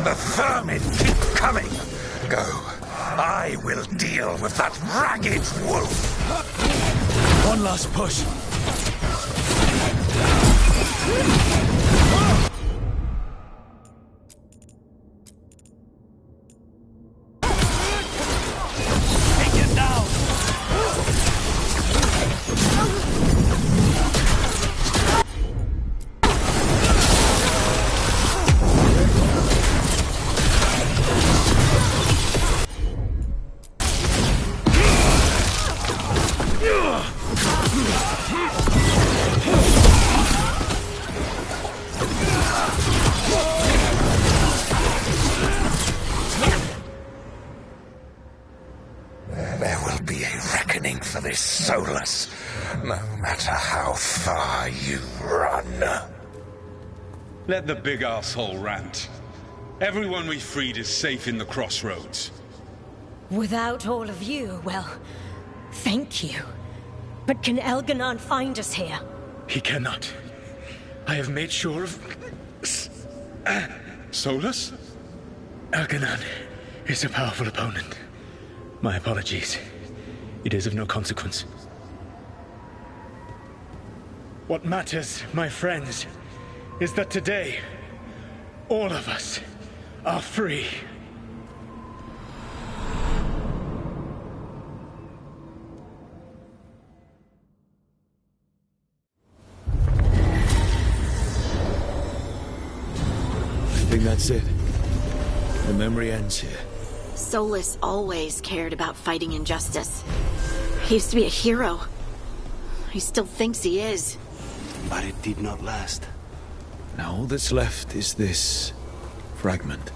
The vermin keep coming. Go. I will deal with that ragged wolf. One last push. Take it down. There will be a reckoning for this Solus, no matter how far you run. Let the big asshole rant. Everyone we freed is safe in the crossroads. Without all of you, well, thank you. But can Alganon find us here? He cannot. I have made sure of... Solus? Algernon is a powerful opponent. My apologies. It is of no consequence. What matters, my friends, is that today, all of us are free. I think that's it. The memory ends here. Solus always cared about fighting injustice. He used to be a hero. He still thinks he is. But it did not last. Now all that's left is this fragment.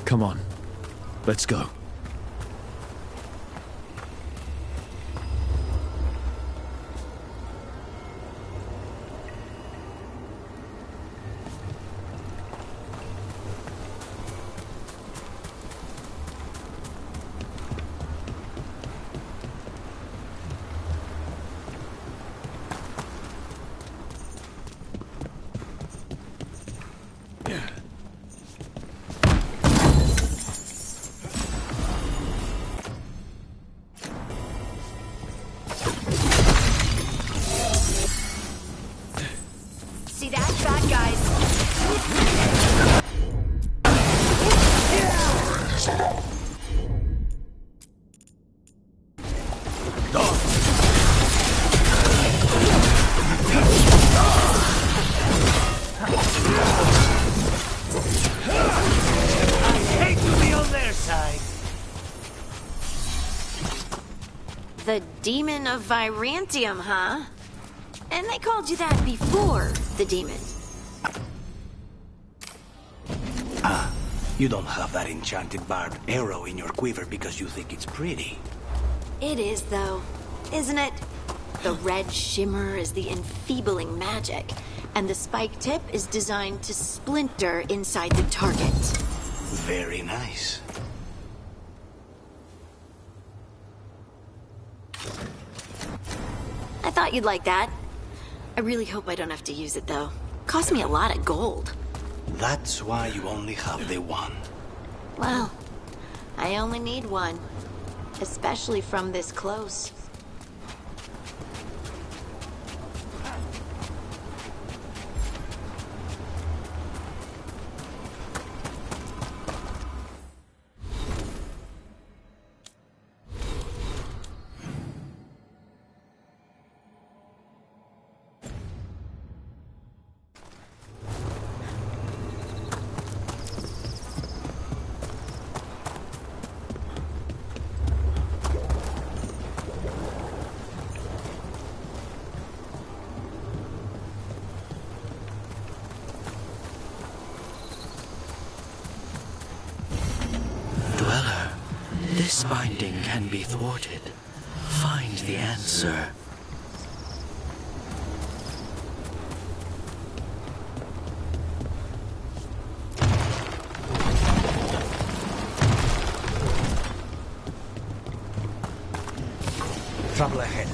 Come on, let's go. See that, bad guys? I hate to be on their side. The Demon of Virantium, huh? And they called you that before the demon. Ah, you don't have that enchanted barbed arrow in your quiver because you think it's pretty. It is, though, isn't it? The red shimmer is the enfeebling magic, and the spike tip is designed to splinter inside the target. Very nice. I thought you'd like that. I really hope I don't have to use it, though. Cost me a lot of gold. That's why you only have the one. Well, I only need one. Especially from this close. Dweller, this binding can be thwarted. Find the answer. Trouble ahead.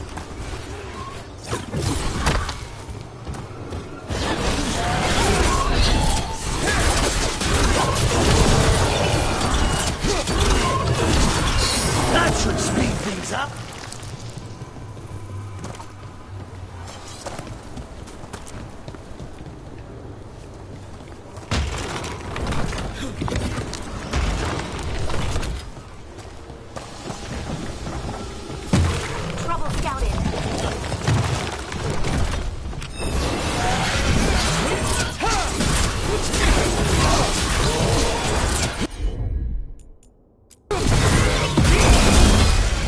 That should speed things up. Trouble scouted.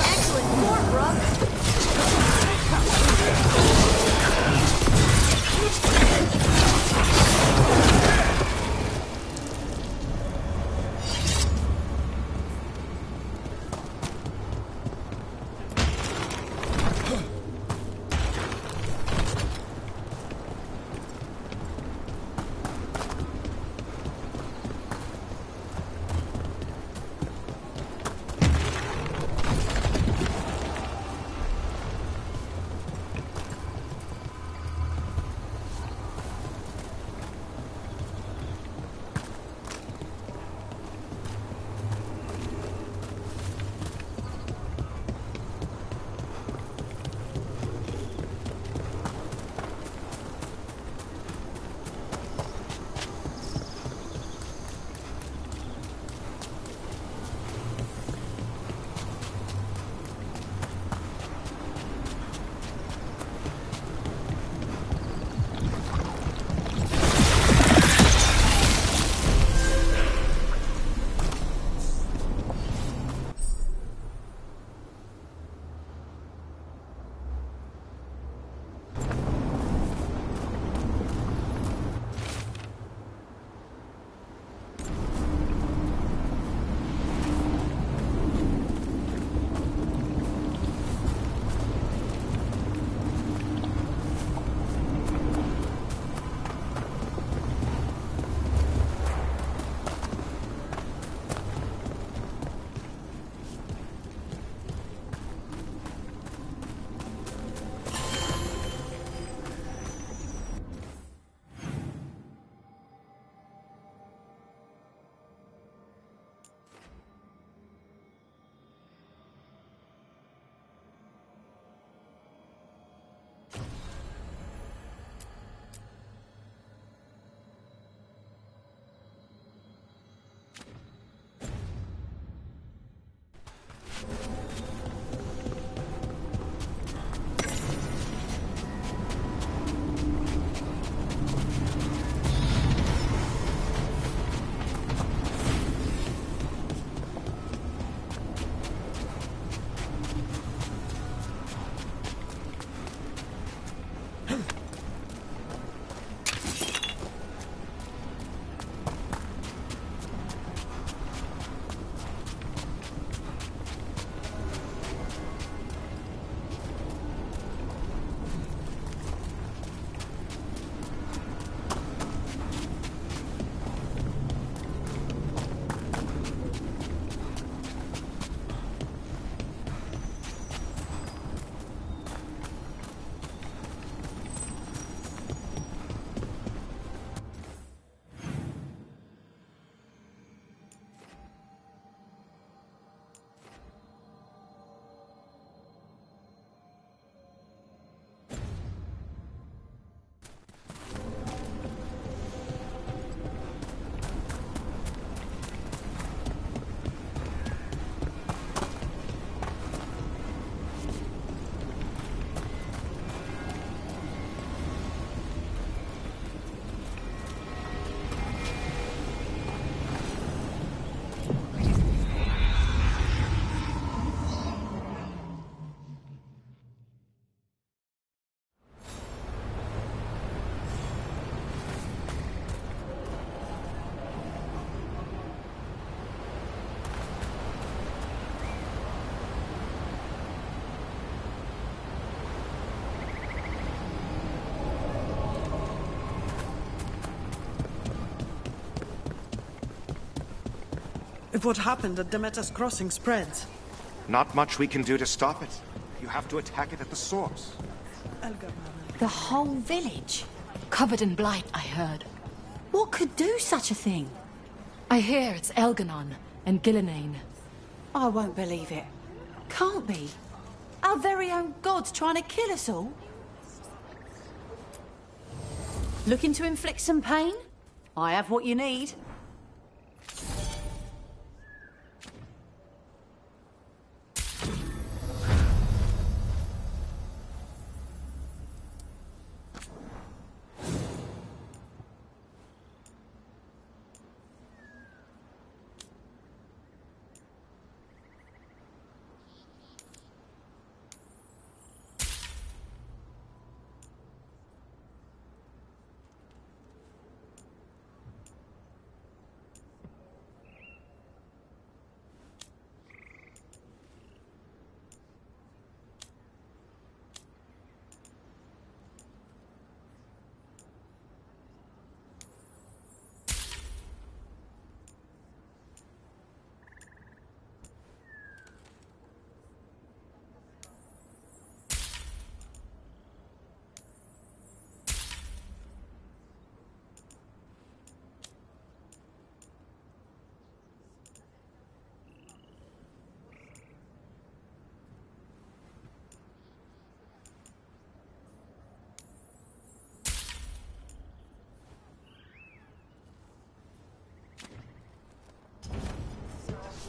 Excellent work. If what happened at Demeter's Crossing spreads... Not much we can do to stop it. You have to attack it at the source. The whole village? Covered in blight, I heard. What could do such a thing? I hear it's Elganon and Gillenane. I won't believe it. Can't be. Our very own gods trying to kill us all. Looking to inflict some pain? I have what you need.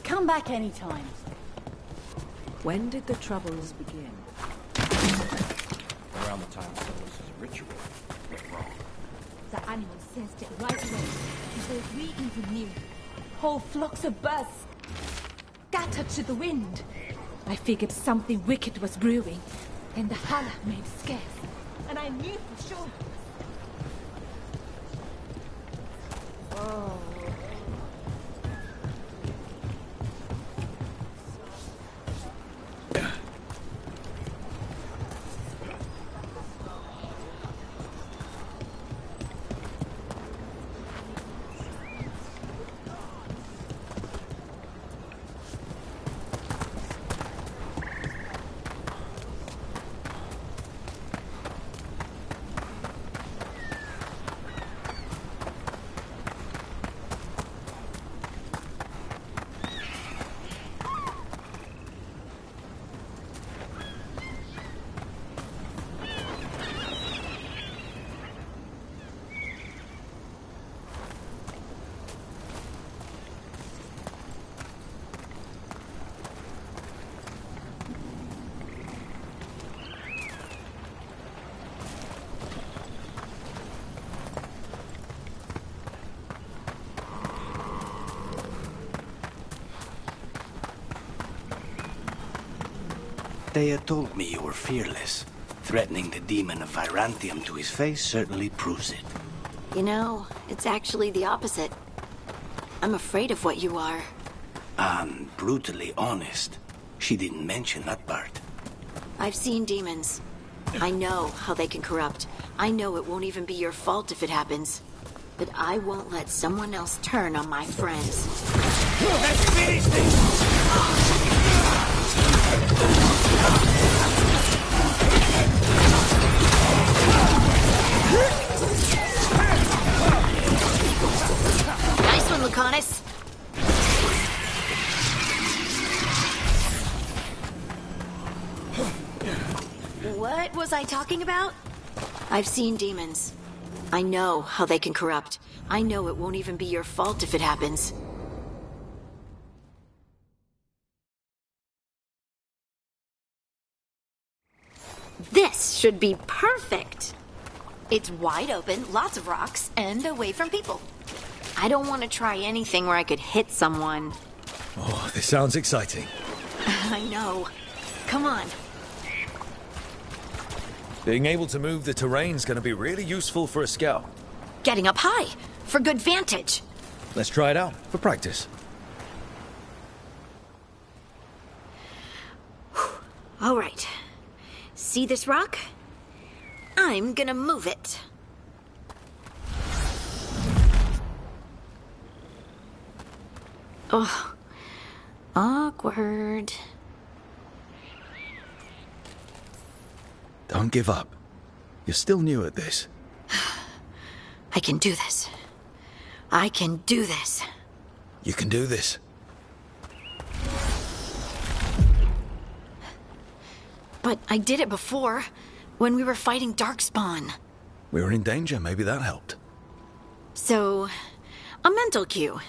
Come back anytime. When did the troubles begin? Around the time Solus's ritual went wrong. The animal sensed it right away, before we even knew. Whole flocks of birds scattered to the wind. I figured something wicked was brewing, and the Hala made scarce. And I knew for sure. Oh. Anastasia told me you were fearless. Threatening the demon of Virantium to his face certainly proves it. You know, it's actually the opposite. I'm afraid of what you are. I'm brutally honest. She didn't mention that part. I've seen demons. I know how they can corrupt. I know it won't even be your fault if it happens. But I won't let someone else turn on my friends. Let's finish this! Nice one, Lucanus. What was I talking about? I've seen demons. I know how they can corrupt. I know it won't even be your fault if it happens. This should be perfect. It's wide open, lots of rocks, and away from people. I don't want to try anything where I could hit someone. Oh, this sounds exciting. I know. Come on. Being able to move the terrain's going to be really useful for a scout. Getting up high, for good vantage. Let's try it out, for practice. All right. See this rock? I'm gonna move it. Oh, awkward. Don't give up. You're still new at this. I can do this. I can do this. You can do this. But I did it before, when we were fighting Darkspawn. We were in danger, maybe that helped. So, a mental cue.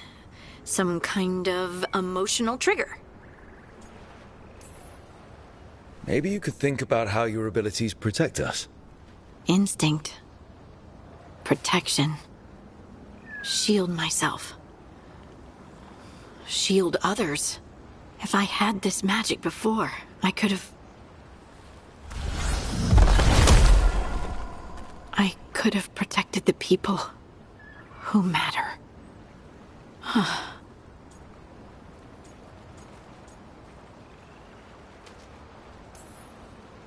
Some kind of emotional trigger. Maybe you could think about how your abilities protect us. Instinct. Protection. Shield myself. Shield others. If I had this magic before, I could have... I could have protected the people who matter.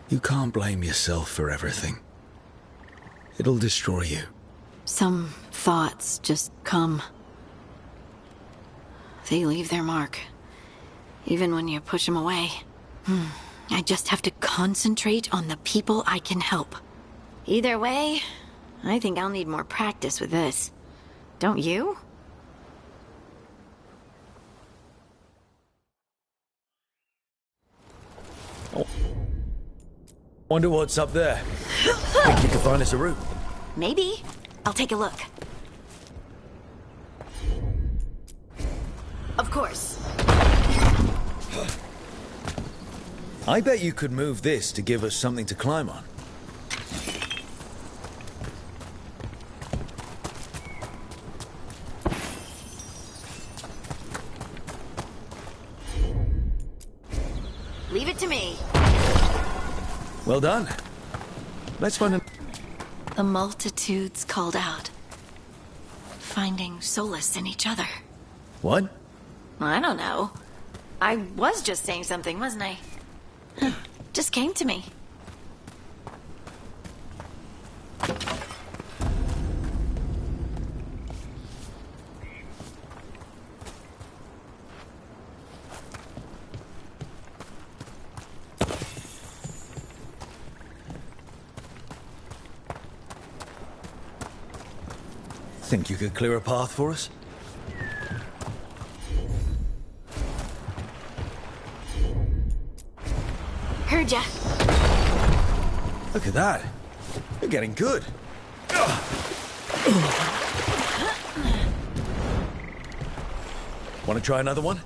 You can't blame yourself for everything. It'll destroy you. Some thoughts just come. They leave their mark. Even when you push them away. I just have to concentrate on the people I can help. Either way, I think I'll need more practice with this. Don't you? Oh. Wonder what's up there. Think you can find us a route? Maybe. I'll take a look. Of course. I bet you could move this to give us something to climb on. Leave it to me. Well done. Let's find a... The multitudes called out. Finding solace in each other. What? I don't know. I was just saying something, wasn't I? Just came to me. Think you could clear a path for us? Heard ya. Look at that. You're getting good. Want to try another one?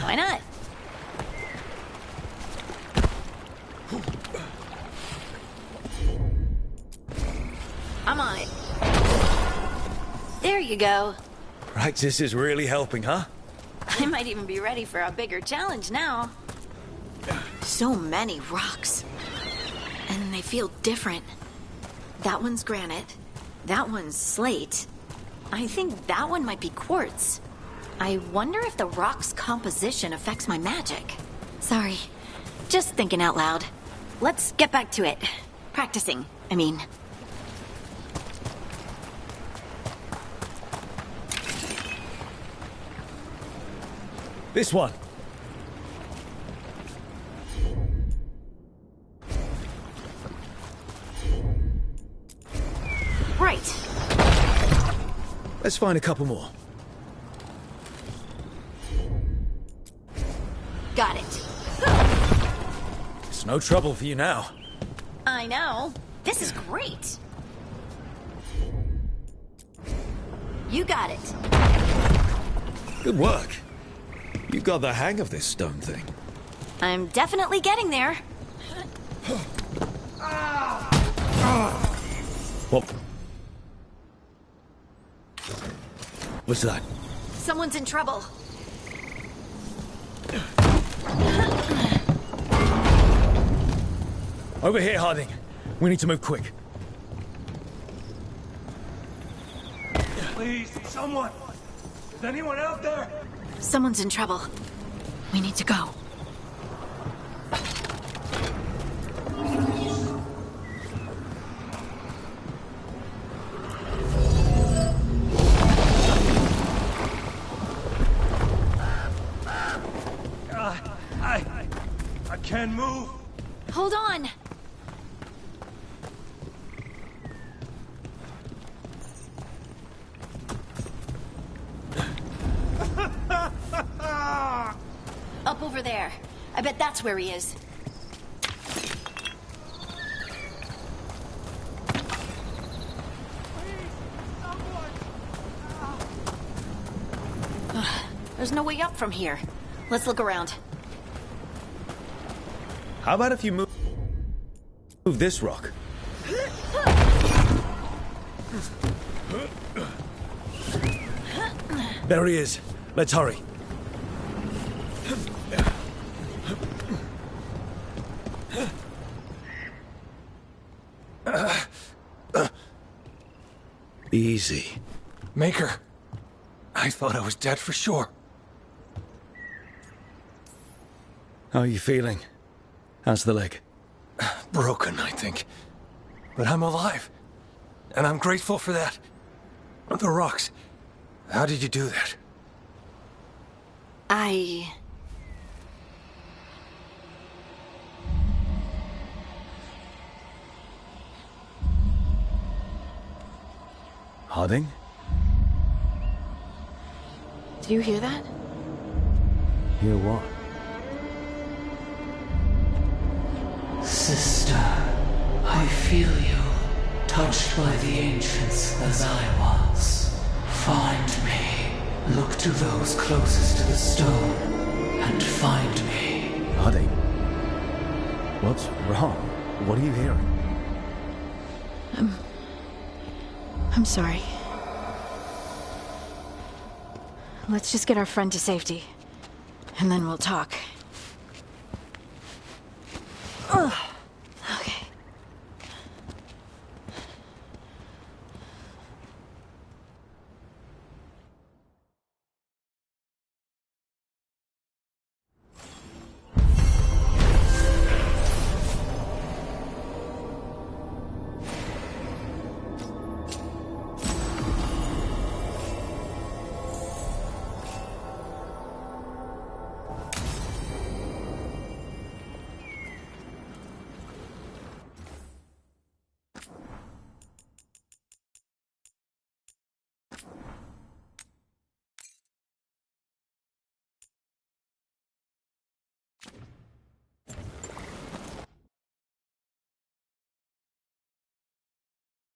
Why not? I'm on it. There you go. Practice is really helping, huh? I might even be ready for a bigger challenge now. So many rocks. And they feel different. That one's granite. That one's slate. I think that one might be quartz. I wonder if the rock's composition affects my magic. Sorry. Just thinking out loud. Let's get back to it. Practicing, I mean. This one. Right. Let's find a couple more. Got it. It's no trouble for you now. I know. This is great. You got it. Good work. You got the hang of this stone thing. I'm definitely getting there. What? What's that? Someone's in trouble. Over here, Harding. We need to move quick. Please, someone! Is anyone out there? Someone's in trouble. We need to go. I can't move. Hold on. Up over there. I bet that's where he is. There's no way up from here. Let's look around. How about if you move this rock? There he is. Let's hurry. Easy. Maker, I thought I was dead for sure. How are you feeling? How's the leg? Broken, I think. But I'm alive. And I'm grateful for that. The rocks. How did you do that? Harding? Do you hear that? Hear what? Sister, I feel you, touched by the ancients as I was. Find me. Look to those closest to the stone, and find me. Harding? What's wrong? What are you hearing? I'm sorry. Let's just get our friend to safety, and then we'll talk. Ugh.